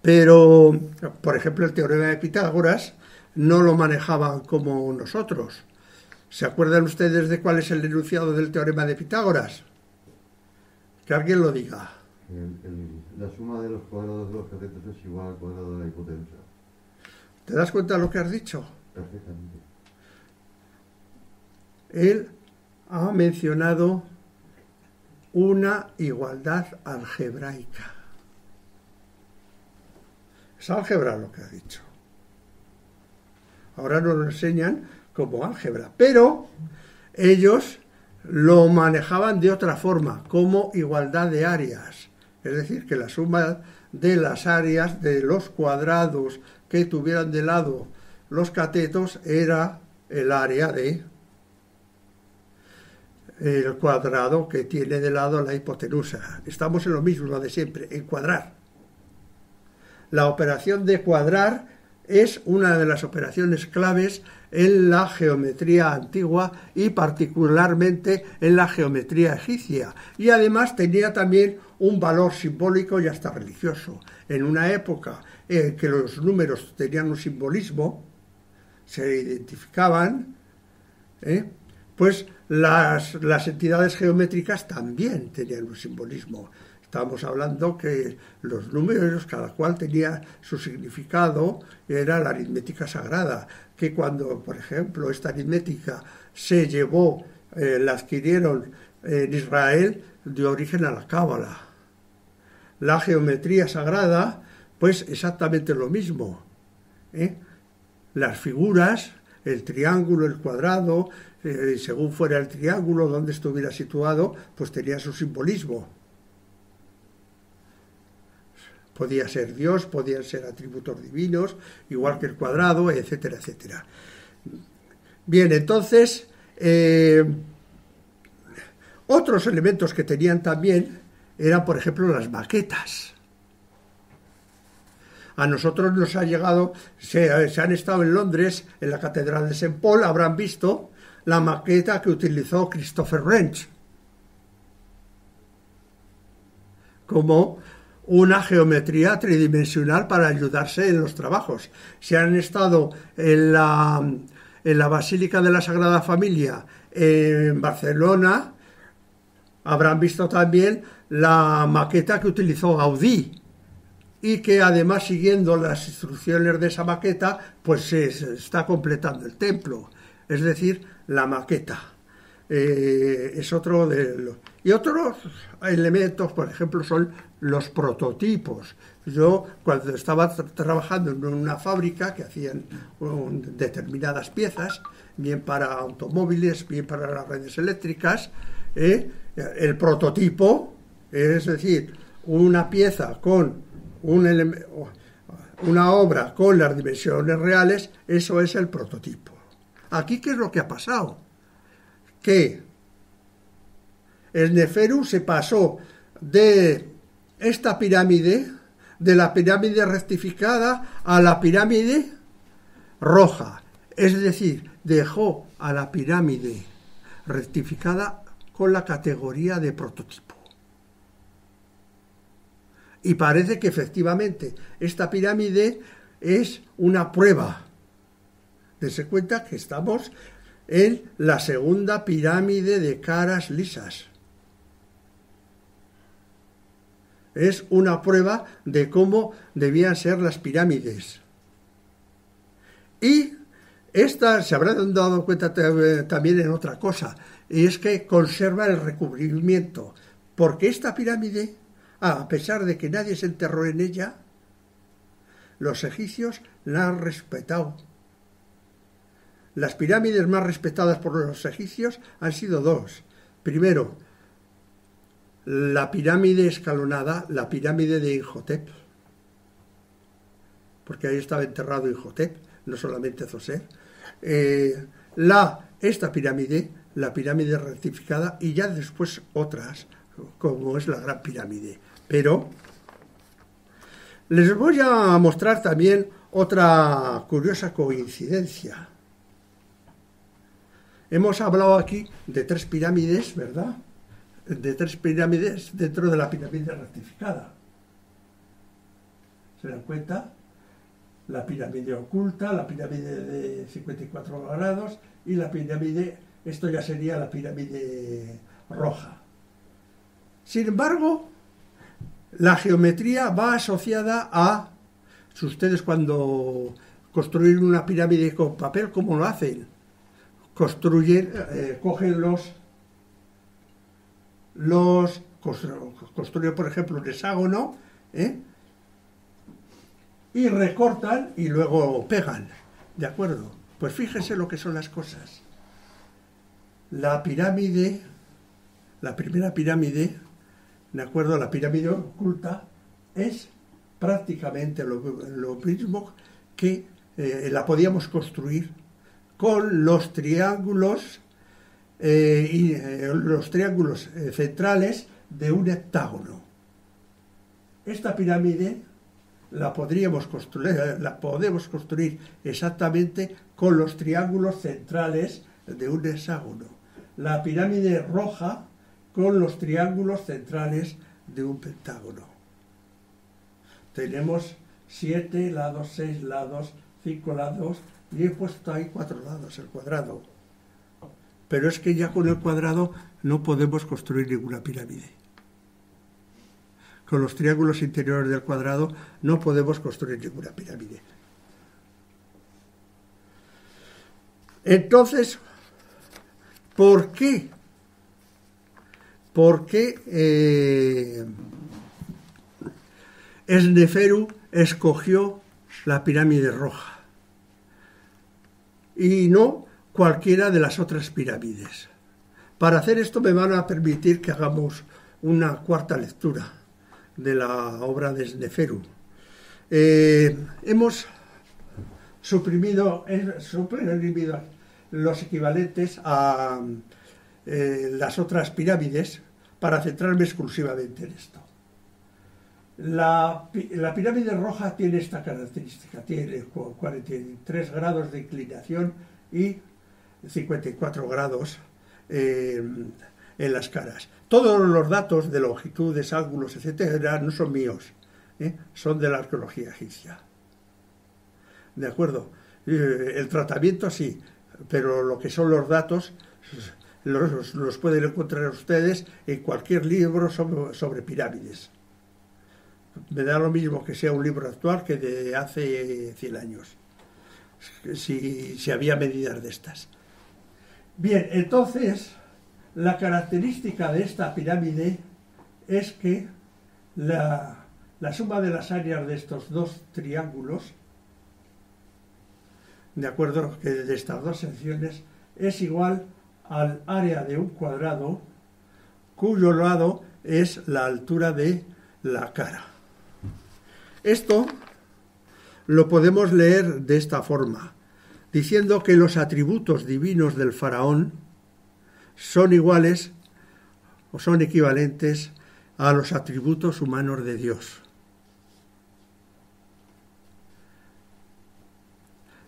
pero, por ejemplo, el teorema de Pitágoras no lo manejaban como nosotros. ¿Se acuerdan ustedes de cuál es el enunciado del teorema de Pitágoras? Que alguien lo diga. La suma de los cuadrados de los catetos es igual al cuadrado de la hipotenusa. ¿Te das cuenta de lo que has dicho? Perfectamente. Él ha mencionado una igualdad algebraica. Es álgebra lo que ha dicho. Ahora nos lo enseñan como álgebra, pero ellos lo manejaban de otra forma, como igualdad de áreas. Es decir, que la suma de las áreas de los cuadrados que tuvieran de lado los catetos era el área de el cuadrado que tiene de lado la hipotenusa. Estamos en lo mismo de siempre, en cuadrar. La operación de cuadrar es una de las operaciones claves en la geometría antigua y particularmente en la geometría egipcia. Y además tenía también un valor simbólico y hasta religioso. En una época en que los números tenían un simbolismo, se identificaban, pues las entidades geométricas también tenían un simbolismo. Estamos hablando que los números, cada cual tenía su significado, era la aritmética sagrada, que cuando, por ejemplo, esta aritmética se llevó, la adquirieron en Israel, dio origen a la Cábala. La geometría sagrada, pues exactamente lo mismo, ¿eh? Las figuras, el triángulo, el cuadrado, según fuera el triángulo, donde estuviera situado, pues tenía su simbolismo. Podía ser Dios, podían ser atributos divinos, igual que el cuadrado, etcétera, etcétera. Bien, entonces, otros elementos que tenían también eran, por ejemplo, las maquetas. A nosotros nos ha llegado, se han estado en Londres, en la Catedral de St. Paul, habrán visto la maqueta que utilizó Christopher Wrench como una geometría tridimensional para ayudarse en los trabajos. Si han estado en la Basílica de la Sagrada Familia en Barcelona, habrán visto también la maqueta que utilizó Gaudí, y que además, siguiendo las instrucciones de esa maqueta, pues se está completando el templo. Es decir, la maqueta. Es otro de los... Y otros elementos, por ejemplo, son los prototipos. Yo, cuando estaba trabajando en una fábrica que hacían determinadas piezas, bien para automóviles, bien para las redes eléctricas, el prototipo, es decir, una pieza con una obra con las dimensiones reales, eso es el prototipo. Aquí, ¿qué es lo que ha pasado? Que el Neferu se pasó de esta pirámide, de la pirámide rectificada a la pirámide roja. Es decir, dejó a la pirámide rectificada con la categoría de prototipo. Y parece que efectivamente esta pirámide es una prueba. Dense cuenta que estamos en la segunda pirámide de caras lisas. Es una prueba de cómo debían ser las pirámides. Y esta se habrán dado cuenta también en otra cosa, y es que conserva el recubrimiento, porque esta pirámide, a pesar de que nadie se enterró en ella, los egipcios la han respetado. Las pirámides más respetadas por los egipcios han sido dos. Primero, la pirámide escalonada, la pirámide de Imhotep, porque ahí estaba enterrado Imhotep, no solamente Zoser. Esta pirámide, la pirámide rectificada, y ya después otras, como es la Gran Pirámide. Pero les voy a mostrar también otra curiosa coincidencia. Hemos hablado aquí de tres pirámides, ¿verdad? De tres pirámides dentro de la pirámide rectificada. ¿Se dan cuenta? La pirámide oculta, la pirámide de 54 grados y la pirámide, esto ya sería la pirámide roja. Sin embargo, la geometría va asociada a, si ustedes cuando construyen una pirámide con papel, ¿cómo lo hacen? Construyen, cogen construyen, por ejemplo, un hexágono, y recortan y luego pegan, ¿de acuerdo? Pues fíjense lo que son las cosas. La pirámide, la primera pirámide, ¿de acuerdo? La pirámide oculta es prácticamente lo mismo que la podíamos construir con los triángulos centrales de un heptágono. Esta pirámide la podemos construir exactamente con los triángulos centrales de un hexágono. La pirámide roja con los triángulos centrales de un pentágono. Tenemos 7 lados, 6 lados, 5 lados, y he puesto ahí 4 lados, el cuadrado. pero es que ya con el cuadrado no podemos construir ninguna pirámide. Con los triángulos interiores del cuadrado no podemos construir ninguna pirámide. Entonces, ¿por qué? ¿Por qué Esneferu escogió la pirámide roja y no cualquiera de las otras pirámides? Para hacer esto me van a permitir que hagamos una cuarta lectura de la obra de Esneferu. Hemos suprimido los equivalentes a las otras pirámides para centrarme exclusivamente en esto. La pirámide roja tiene esta característica, tiene 43 grados de inclinación y 54 grados en las caras. Todos los datos de longitudes, ángulos, etcétera, no son míos, son de la arqueología egipcia. ¿De acuerdo? El tratamiento sí, pero lo que son los datos los pueden encontrar ustedes en cualquier libro sobre pirámides. Me da lo mismo que sea un libro actual que de hace 100 años, si había medidas de estas. Bien, entonces, la característica de esta pirámide es que la suma de las áreas de estos dos triángulos, de acuerdo, que de estas dos secciones, es igual al área de un cuadrado cuyo lado es la altura de la cara. Esto lo podemos leer de esta forma, diciendo que los atributos divinos del faraón son iguales o son equivalentes a los atributos humanos de Dios.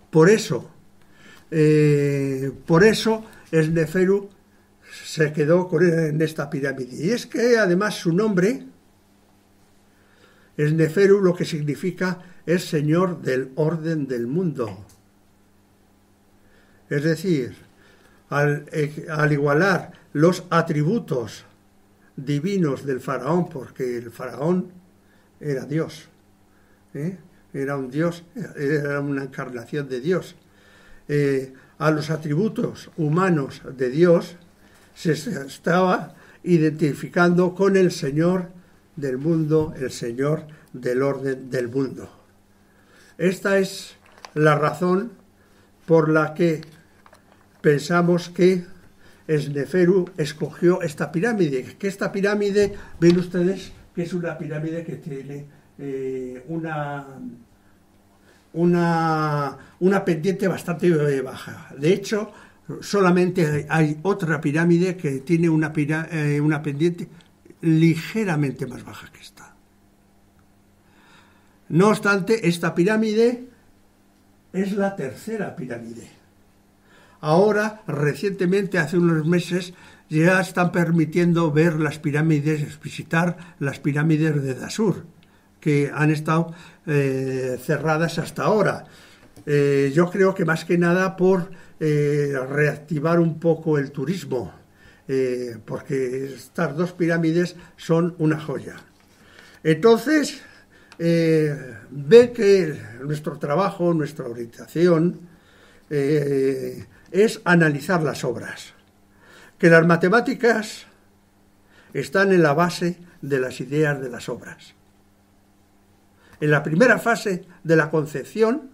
Por eso Esneferu se quedó en esta pirámide. Y es que además su nombre, Esneferu, lo que significa es Señor del orden del mundo. Es decir, al igualar los atributos divinos del faraón, porque el faraón era Dios, era un Dios, era una encarnación de Dios, a los atributos humanos de Dios se estaba identificando con el Señor del mundo, el Señor del orden del mundo. Esta es la razón por la que pensamos que Esneferu escogió esta pirámide, que esta pirámide, ven ustedes que es una pirámide que tiene una pendiente bastante baja. De hecho, solamente hay otra pirámide que tiene una pendiente ligeramente más baja que esta. No obstante, esta pirámide es la tercera pirámide. Ahora, recientemente, hace unos meses, ya están permitiendo ver las pirámides, visitar las pirámides de Dashur, que han estado cerradas hasta ahora. Yo creo que más que nada por reactivar un poco el turismo, porque estas dos pirámides son una joya. Entonces, ve que nuestro trabajo, nuestra orientación, es analizar las obras, que las matemáticas están en la base de las ideas de las obras. En la primera fase de la concepción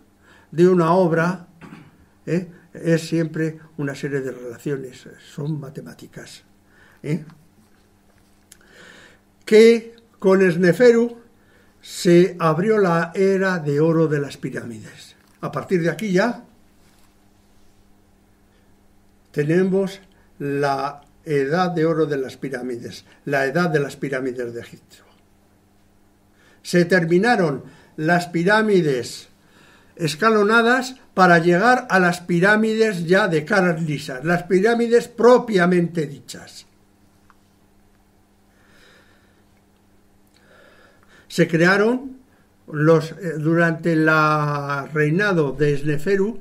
de una obra es siempre una serie de relaciones, son matemáticas. Que con Esneferu se abrió la era de oro de las pirámides. A partir de aquí ya tenemos la edad de oro de las pirámides, la edad de las pirámides de Egipto. Se terminaron las pirámides escalonadas para llegar a las pirámides ya de caras lisas, las pirámides propiamente dichas. Se crearon durante el reinado de Esneferu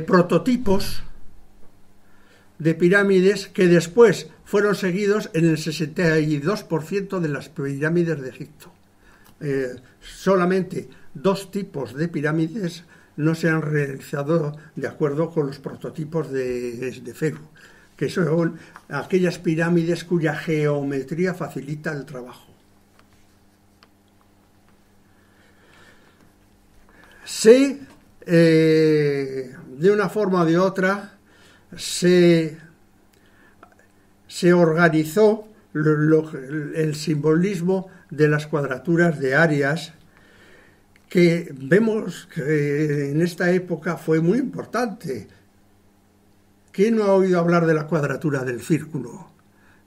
prototipos de pirámides que después fueron seguidos en el 62% de las pirámides de Egipto. Solamente 2 tipos de pirámides no se han realizado de acuerdo con los prototipos de Neferu, que son aquellas pirámides cuya geometría facilita el trabajo. De una forma o de otra, se organizó el simbolismo de las cuadraturas de áreas, que vemos que en esta época fue muy importante. ¿Quién no ha oído hablar de la cuadratura del círculo?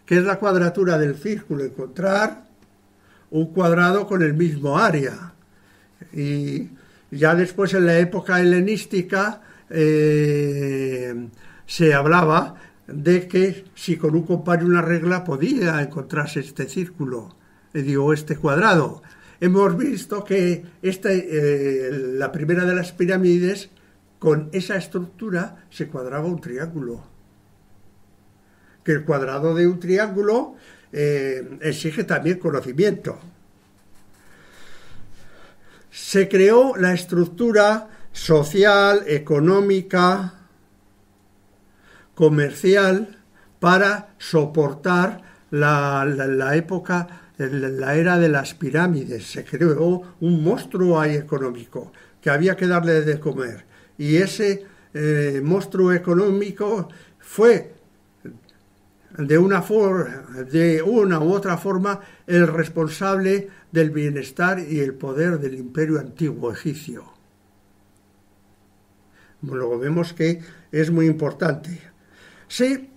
¿Qué es la cuadratura del círculo? Encontrar un cuadrado con el mismo área. Y ya después, en la época helenística, se hablaba de que si con un compás y una regla podía encontrarse este círculo, este cuadrado. Hemos visto que la primera de las pirámides, con esa estructura, se cuadraba un triángulo. Que el cuadrado de un triángulo exige también conocimiento. Se creó la estructura social, económica, comercial, para soportar la época, la era de las pirámides. Se creó un monstruo ahí económico que había que darle de comer. Y ese monstruo económico fue, de una u otra forma, el responsable del bienestar y el poder del imperio antiguo egipcio. Luego vemos que es muy importante. Se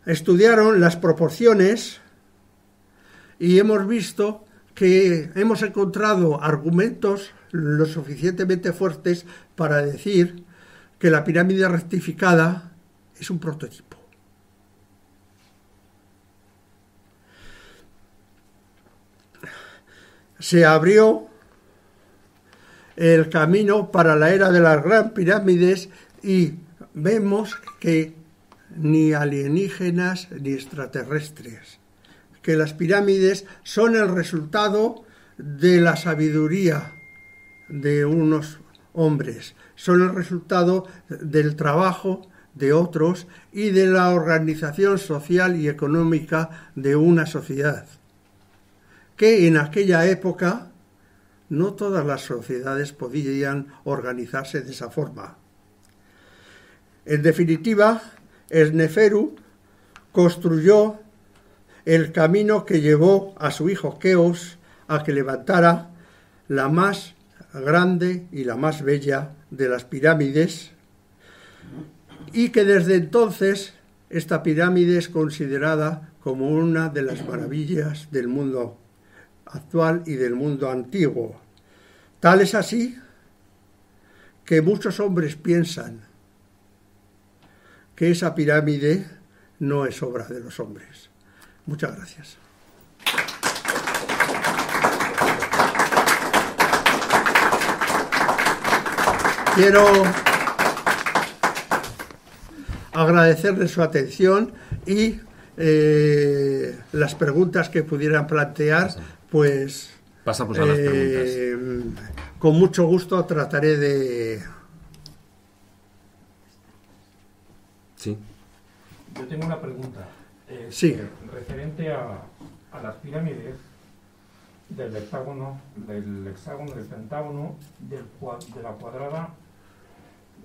estudiaron las proporciones y hemos visto que hemos encontrado argumentos lo suficientemente fuertes para decir que la pirámide rectificada es un prototipo. Se abrió el camino para la era de las gran pirámides y vemos que ni alienígenas ni extraterrestres, que las pirámides son el resultado de la sabiduría de unos hombres, son el resultado del trabajo de otros y de la organización social y económica de una sociedad, que en aquella época no todas las sociedades podían organizarse de esa forma. En definitiva, Neferu construyó el camino que llevó a su hijo Keops a que levantara la más grande y la más bella de las pirámides, y que desde entonces esta pirámide es considerada como una de las maravillas del mundo actual y del mundo antiguo. Tal es así que muchos hombres piensan que esa pirámide no es obra de los hombres. Muchas gracias. Quiero agradecerles su atención y las preguntas que pudieran plantear, pues pasamos a las preguntas. Con mucho gusto trataré de... Sí. Yo tengo una pregunta. Sí. Referente a las pirámides del hexágono, del pentágono, de la cuadrada,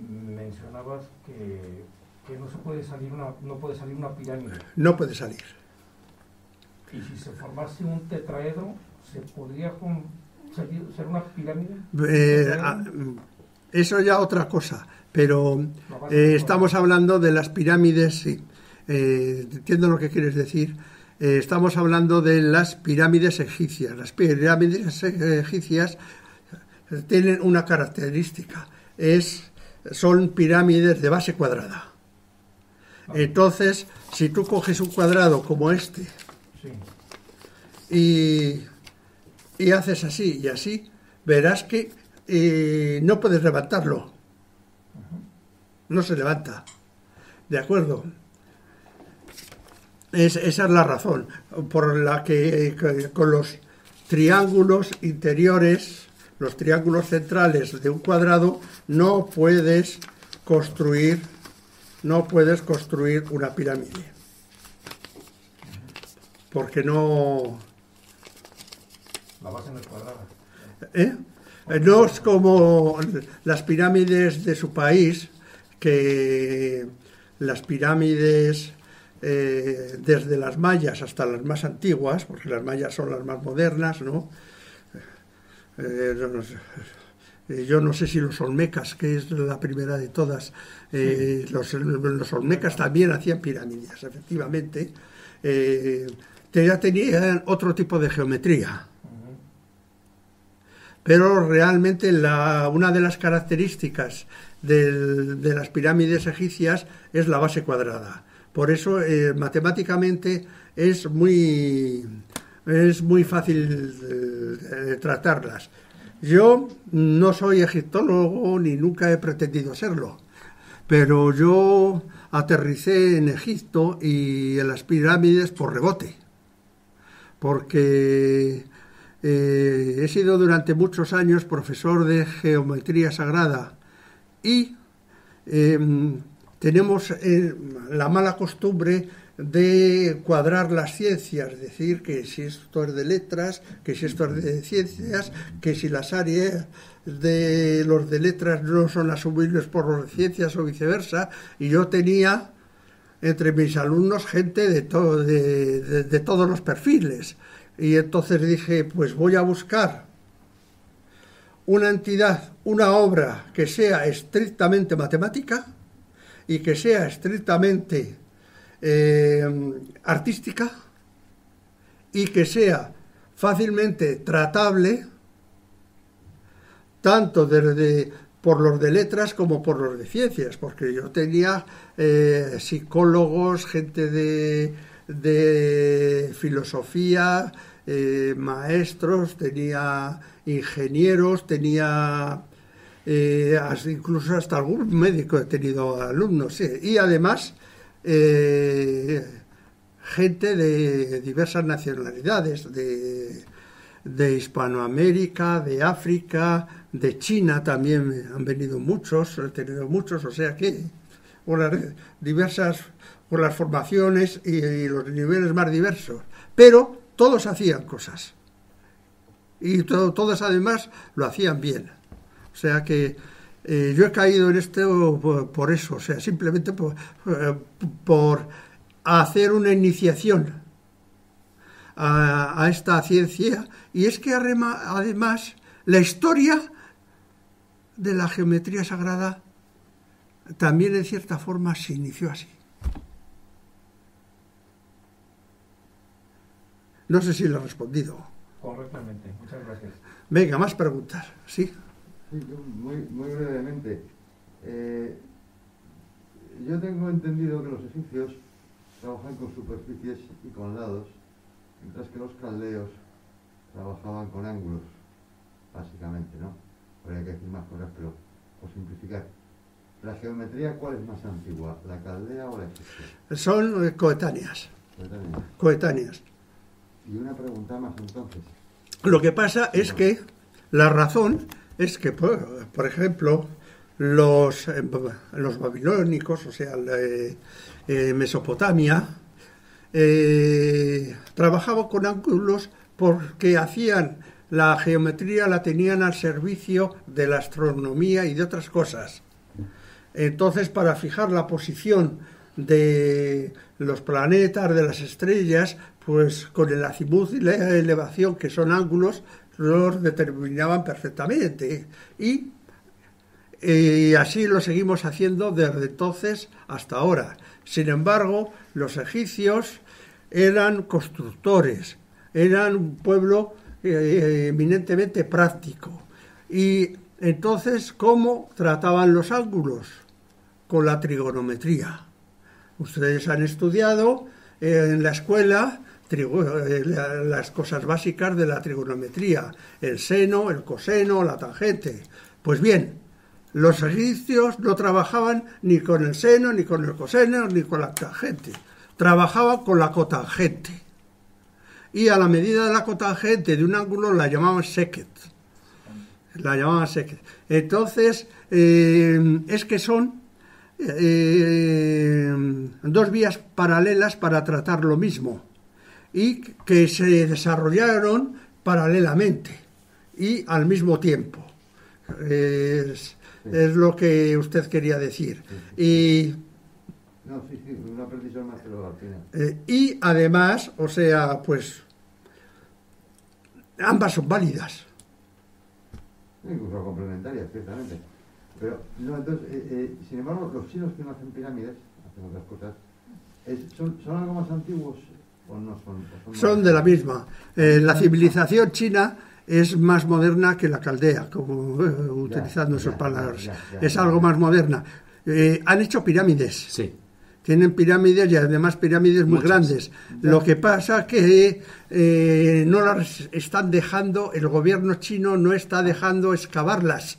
mencionabas que no puede salir una pirámide. No puede salir. Y si se formase un tetraedro, ¿se podría ser una pirámide? Eso ya otra cosa, pero estamos hablando de las pirámides, sí. Entiendo lo que quieres decir. Estamos hablando de las pirámides egipcias. Las pirámides egipcias tienen una característica, son pirámides de base cuadrada. Entonces, si tú coges un cuadrado como este, sí, y haces así y así, verás que no puedes levantarlo. No se levanta. ¿De acuerdo? Esa es la razón por la que con los triángulos interiores, los triángulos centrales de un cuadrado, no puedes construir una pirámide. Porque no... La base no es cuadrada. No es como las pirámides de su país, que las pirámides desde las mayas hasta las más antiguas, porque las mayas son las más modernas, ¿no? Yo no sé si los olmecas, que es la primera de todas, los olmecas también hacían pirámides, efectivamente. Ya tenían otro tipo de geometría. Pero realmente una de las características de las pirámides egipcias es la base cuadrada. Por eso matemáticamente es muy fácil tratarlas. Yo no soy egiptólogo ni nunca he pretendido serlo, pero yo aterricé en Egipto y en las pirámides por rebote, porque he sido durante muchos años profesor de geometría sagrada y tenemos la mala costumbre de cuadrar las ciencias, es decir, que si esto es de letras, que si esto es de ciencias, que si las áreas de los de letras no son asumibles por los de ciencias o viceversa, y yo tenía entre mis alumnos gente de todos los perfiles, y entonces dije, pues voy a buscar una entidad, una obra que sea estrictamente matemática y que sea estrictamente artística y que sea fácilmente tratable tanto por los de letras como por los de ciencias, porque yo tenía psicólogos, gente de filosofía, maestros, tenía ingenieros, tenía incluso hasta algún médico he tenido alumnos, sí. Y además gente de diversas nacionalidades, de Hispanoamérica, de África, de China también han venido muchos, he tenido muchos, o sea que por las formaciones y los niveles más diversos, pero todos hacían cosas y todos además lo hacían bien, o sea que yo he caído en esto por eso, o sea, simplemente por hacer una iniciación a esta ciencia, y es que además la historia de la geometría sagrada también en cierta forma se inició así. No sé si le he respondido. Correctamente, muchas gracias. Venga, más preguntas, ¿sí? Sí, yo muy brevemente. Yo tengo entendido que los egipcios trabajan con superficies y con lados, mientras que los caldeos trabajaban con ángulos, básicamente, ¿no? Habría que decir más cosas, pero por simplificar. ¿La geometría cuál es más antigua, la caldea o la egipcia? Son coetáneas. Coetáneas. Y una pregunta más entonces. Lo que pasa es que la razón es que, por ejemplo, los babilónicos, o sea, Mesopotamia, trabajaban con ángulos porque hacían la geometría, la tenían al servicio de la astronomía y de otras cosas. Entonces, para fijar la posición de los planetas, de las estrellas, pues con el azimut y la elevación, que son ángulos, los determinaban perfectamente. Y así lo seguimos haciendo desde entonces hasta ahora. Sin embargo, los egipcios eran constructores, eran un pueblo eminentemente práctico. Y entonces, ¿cómo trataban los ángulos? Con la trigonometría. Ustedes han estudiado en la escuela las cosas básicas de la trigonometría, el seno, el coseno, la tangente. Pues bien, Los egipcios no trabajaban ni con el seno, ni con el coseno, ni con la tangente. Trabajaban con la cotangente. Y a la medida de la cotangente de un ángulo la llamaban seket. Entonces, es que son dos vías paralelas para tratar lo mismo y que se desarrollaron paralelamente y al mismo tiempo. Es lo que usted quería decir. Y no, sí, una precisión más que luego al final. Y además, o sea, pues ambas son válidas. Incluso complementarias, ciertamente. Pero, no, entonces, sin embargo, los chinos que no hacen pirámides, hacen otras cosas, ¿son algo más antiguos o no son? Son de la misma. La civilización china es más moderna que la caldea, como utilizando sus palabras. Es algo más moderna. Han hecho pirámides. Sí. Tienen pirámides y además pirámides muy grandes. Lo que pasa que no las están dejando, el gobierno chino no está dejando excavarlas.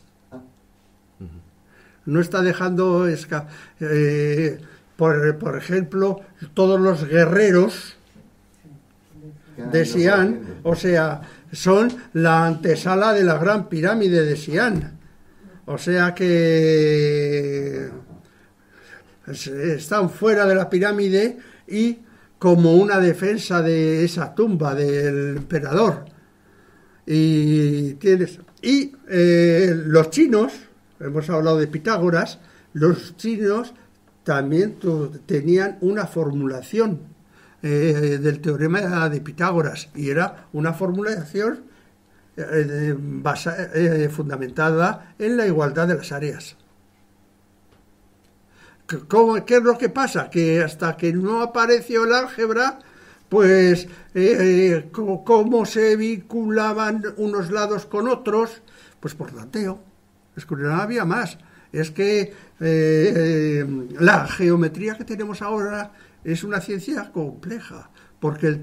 No está dejando por ejemplo, todos los guerreros de Xi'an, o sea, son la antesala de la gran pirámide de Xi'an. O sea que están fuera de la pirámide y como una defensa de esa tumba del emperador. Y los chinos, hemos hablado de Pitágoras, los chinos también tenían una formulación del teorema de Pitágoras, y era una formulación fundamentada en la igualdad de las áreas. ¿Qué es lo que pasa? Que hasta que no apareció el álgebra, pues cómo se vinculaban unos lados con otros, pues por tanteo. Es que no había más. Es que la geometría que tenemos ahora es una ciencia compleja, porque el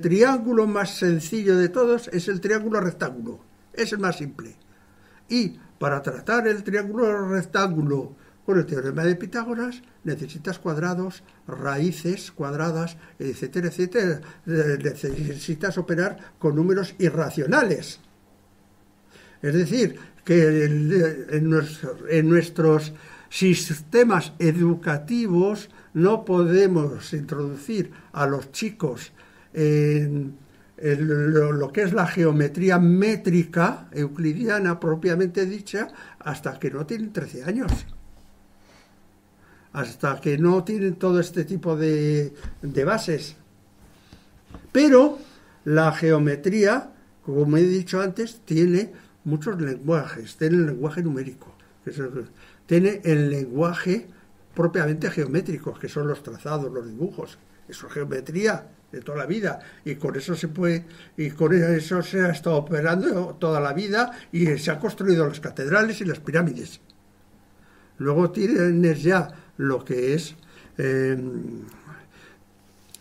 triángulo más sencillo de todos es el triángulo rectángulo. Es el más simple. Y para tratar el triángulo rectángulo con el teorema de Pitágoras necesitas cuadrados, raíces cuadradas, etcétera, etcétera. Necesitas operar con números irracionales. Es decir, que en nuestros sistemas educativos no podemos introducir a los chicos en lo que es la geometría métrica euclidiana propiamente dicha hasta que no tienen 13 años. Hasta que no tienen todo este tipo de bases. Pero la geometría, como he dicho antes, tiene muchos lenguajes. Tiene el lenguaje numérico, tiene el lenguaje propiamente geométrico, que son los trazados, los dibujos. Eso es geometría de toda la vida, y con eso se ha estado operando toda la vida, y se han construido las catedrales y las pirámides. Luego tienes ya lo que es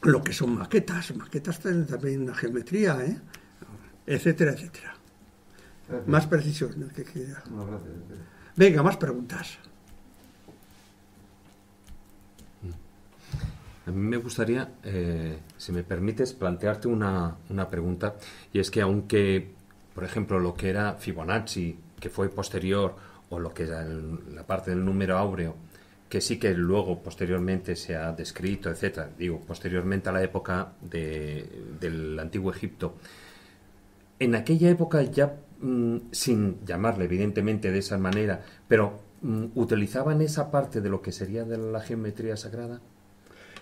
lo que son maquetas tienen también una geometría, etcétera, etcétera. Gracias. Más precisión, ¿no? No, gracias. Venga, más preguntas. A mí me gustaría, si me permites, plantearte una pregunta, y es que aunque, por ejemplo, lo que era Fibonacci, que fue posterior, o lo que era la parte del número áureo, que sí que luego posteriormente se ha descrito, etcétera, digo, posteriormente a la época del Antiguo Egipto, en aquella época ya, sin llamarle evidentemente de esa manera, pero ¿utilizaban esa parte de lo que sería de la geometría sagrada?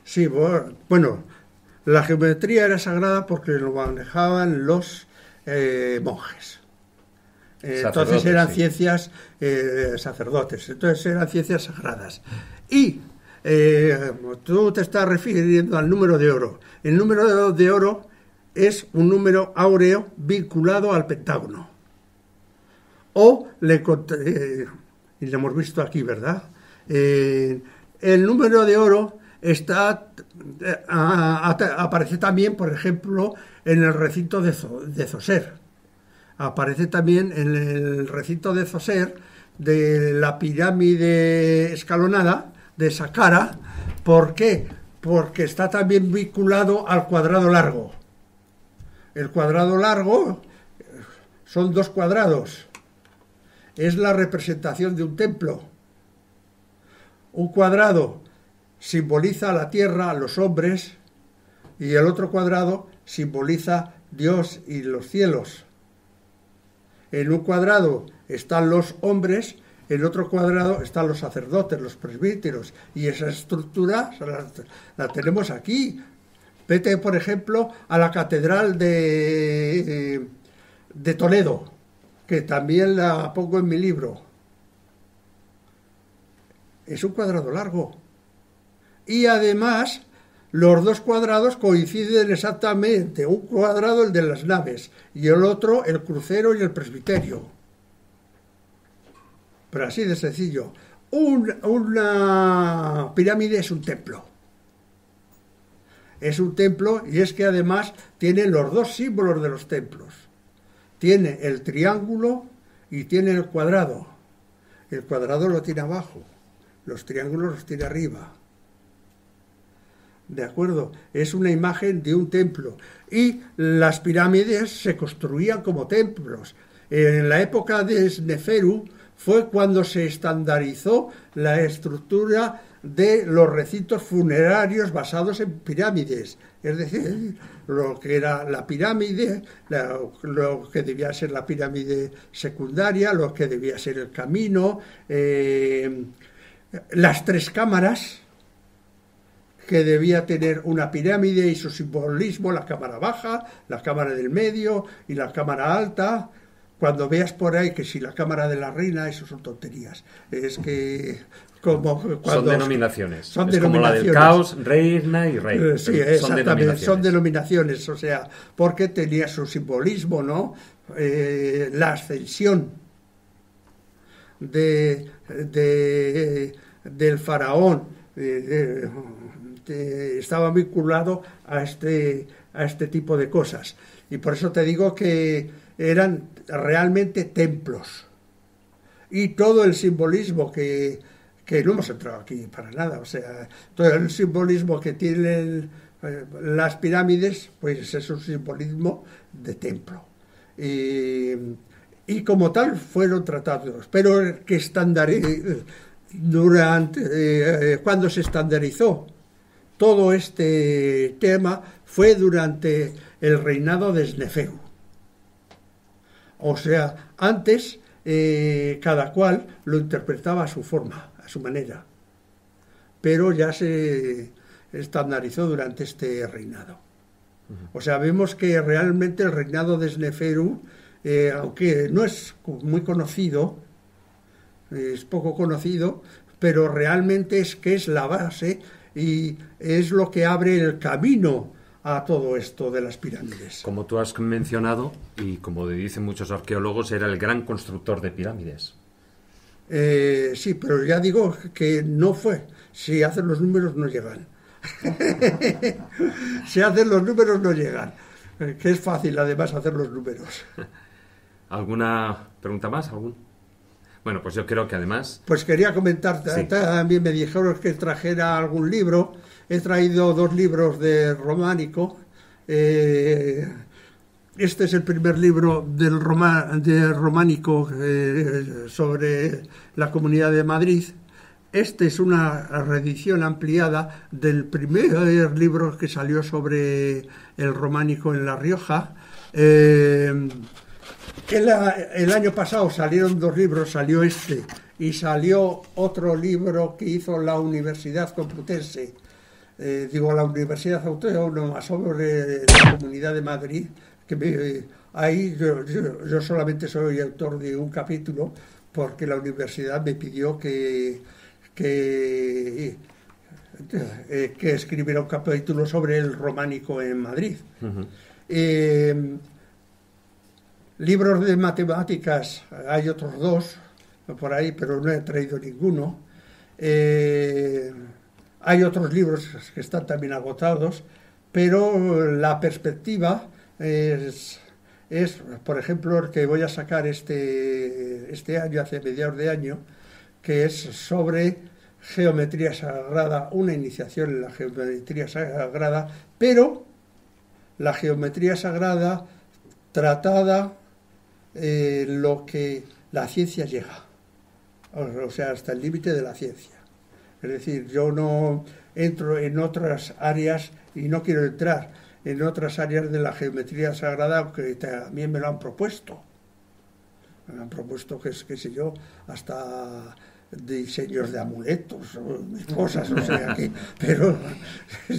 Sí, bueno, la geometría era sagrada porque lo manejaban los monjes. Entonces eran ciencias sacerdotes, entonces eran ciencias sagradas. Y tú te estás refiriendo al número de oro. El número de oro es un número áureo vinculado al pentágono. Y lo hemos visto aquí, ¿verdad? El número de oro aparece también, por ejemplo, en el recinto de Zoser. aparece también en el recinto de Zoser de la pirámide escalonada de Saqqara. ¿Por qué? Porque está también vinculado al cuadrado largo. El cuadrado largo son 2 cuadrados. Es la representación de un templo. Un cuadrado simboliza la tierra, a los hombres, y el otro cuadrado simboliza Dios y los cielos. En un cuadrado están los hombres, en otro cuadrado están los sacerdotes, los presbíteros, y esa estructura la tenemos aquí. Vete, por ejemplo, a la catedral de Toledo, que también la pongo en mi libro. Es un cuadrado largo. Y además, los 2 cuadrados coinciden exactamente. Un cuadrado el de las naves y el otro el crucero y el presbiterio. Pero así de sencillo. Una pirámide es un templo. Es un templo, y es que además tiene los 2 símbolos de los templos. Tiene el triángulo y tiene el cuadrado. El cuadrado lo tiene abajo, los triángulos los tiene arriba. ¿De acuerdo? Es una imagen de un templo. Y las pirámides se construían como templos. En la época de Sneferu fue cuando se estandarizó la estructura de los recintos funerarios basados en pirámides. Es decir, lo que era la pirámide, lo que debía ser la pirámide secundaria, lo que debía ser el camino, las 3 cámaras que debía tener una pirámide y su simbolismo, la cámara baja, la cámara del medio y la cámara alta. Cuando veas por ahí que si la cámara de la reina, eso son tonterías. Es que son denominaciones. Son es denominaciones. Como la del caos, reina y rey. Sí, exactamente, son denominaciones, o sea, porque tenía su simbolismo, ¿no? La ascensión del faraón estaba vinculado a este tipo de cosas. Y por eso te digo que eran realmente templos. Y todo el simbolismo que no hemos entrado aquí para nada, o sea, todo el simbolismo que tienen las pirámides, pues es un simbolismo de templo. Y como tal fueron tratados, pero que cuando se estandarizó todo este tema fue durante el reinado de Sneferu. O sea, antes cada cual lo interpretaba a su forma, a su manera, pero ya se estandarizó durante este reinado. O sea, vemos que realmente el reinado de Sneferu, aunque no es muy conocido, es poco conocido, pero realmente es la base y es lo que abre el camino a todo esto de las pirámides. Como tú has mencionado, y como dicen muchos arqueólogos, era el gran constructor de pirámides. Sí, pero ya digo que no fue. Si hacen los números no llegan. Si hacen los números no llegan. Que es fácil además hacer los números. ¿Alguna pregunta más? Bueno, pues yo creo que además... Pues quería comentarte, sí. También me dijeron que trajera algún libro. He traído 2 libros de románico. Este es el primer libro de románico sobre la Comunidad de Madrid. Este es una reedición ampliada del primer libro que salió sobre el románico en La Rioja. El año pasado salieron 2 libros, salió este y salió otro libro que hizo la Universidad Complutense, la Universidad Autónoma sobre la Comunidad de Madrid, que ahí yo solamente soy autor de un capítulo porque la universidad me pidió que escribiera un capítulo sobre el románico en Madrid. Uh-huh. Libros de matemáticas, hay otros 2 por ahí, pero no he traído ninguno. Hay otros libros que están también agotados, pero la perspectiva es es, por ejemplo, el que voy a sacar este año, hace mediados de año, que es sobre geometría sagrada, una iniciación en la geometría sagrada, pero la geometría sagrada tratada en lo que la ciencia llega, o sea, hasta el límite de la ciencia. Es decir, yo no entro en otras áreas y no quiero entrar en otras áreas de la geometría sagrada, aunque también me lo han propuesto. Me han propuesto, qué sé yo, hasta diseños de amuletos, cosas, o sea que... Pero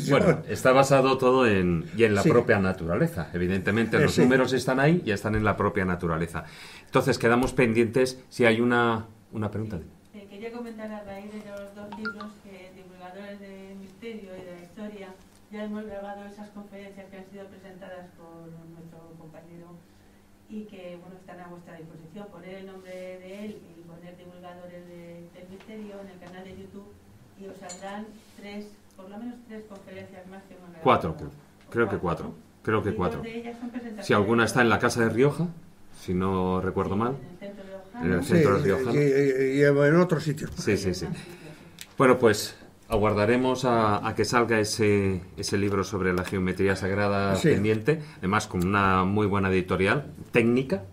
bueno, está basado todo en la sí. propia naturaleza. Evidentemente, los sí. números están ahí y están en la propia naturaleza. Entonces, quedamos pendientes si hay una pregunta. Quería comentar a raíz de los dos libros que divulgadores del misterio y de la historia ya hemos grabado esas conferencias que han sido presentadas por nuestro compañero y que bueno, están a vuestra disposición. Poner el nombre de él y poner divulgadores del misterio en el canal de YouTube y os saldrán por lo menos tres conferencias más que hemos grabado. Creo que cuatro. De ellas son presentaciones. Si alguna está en la Casa de Rioja, si no recuerdo mal. En el centro de Rioja. Y en otros sitios. Sí. Bueno, pues aguardaremos a que salga ese libro sobre la geometría sagrada pendiente, además con una muy buena editorial técnica.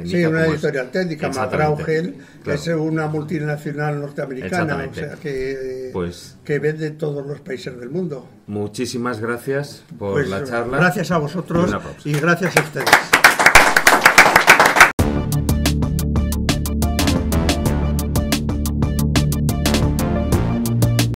Sí, una editorial técnica, McGraw-Hill, claro. Es una multinacional norteamericana, o sea que vende en todos los países del mundo. Muchísimas gracias por la charla. Gracias a vosotros y gracias a ustedes.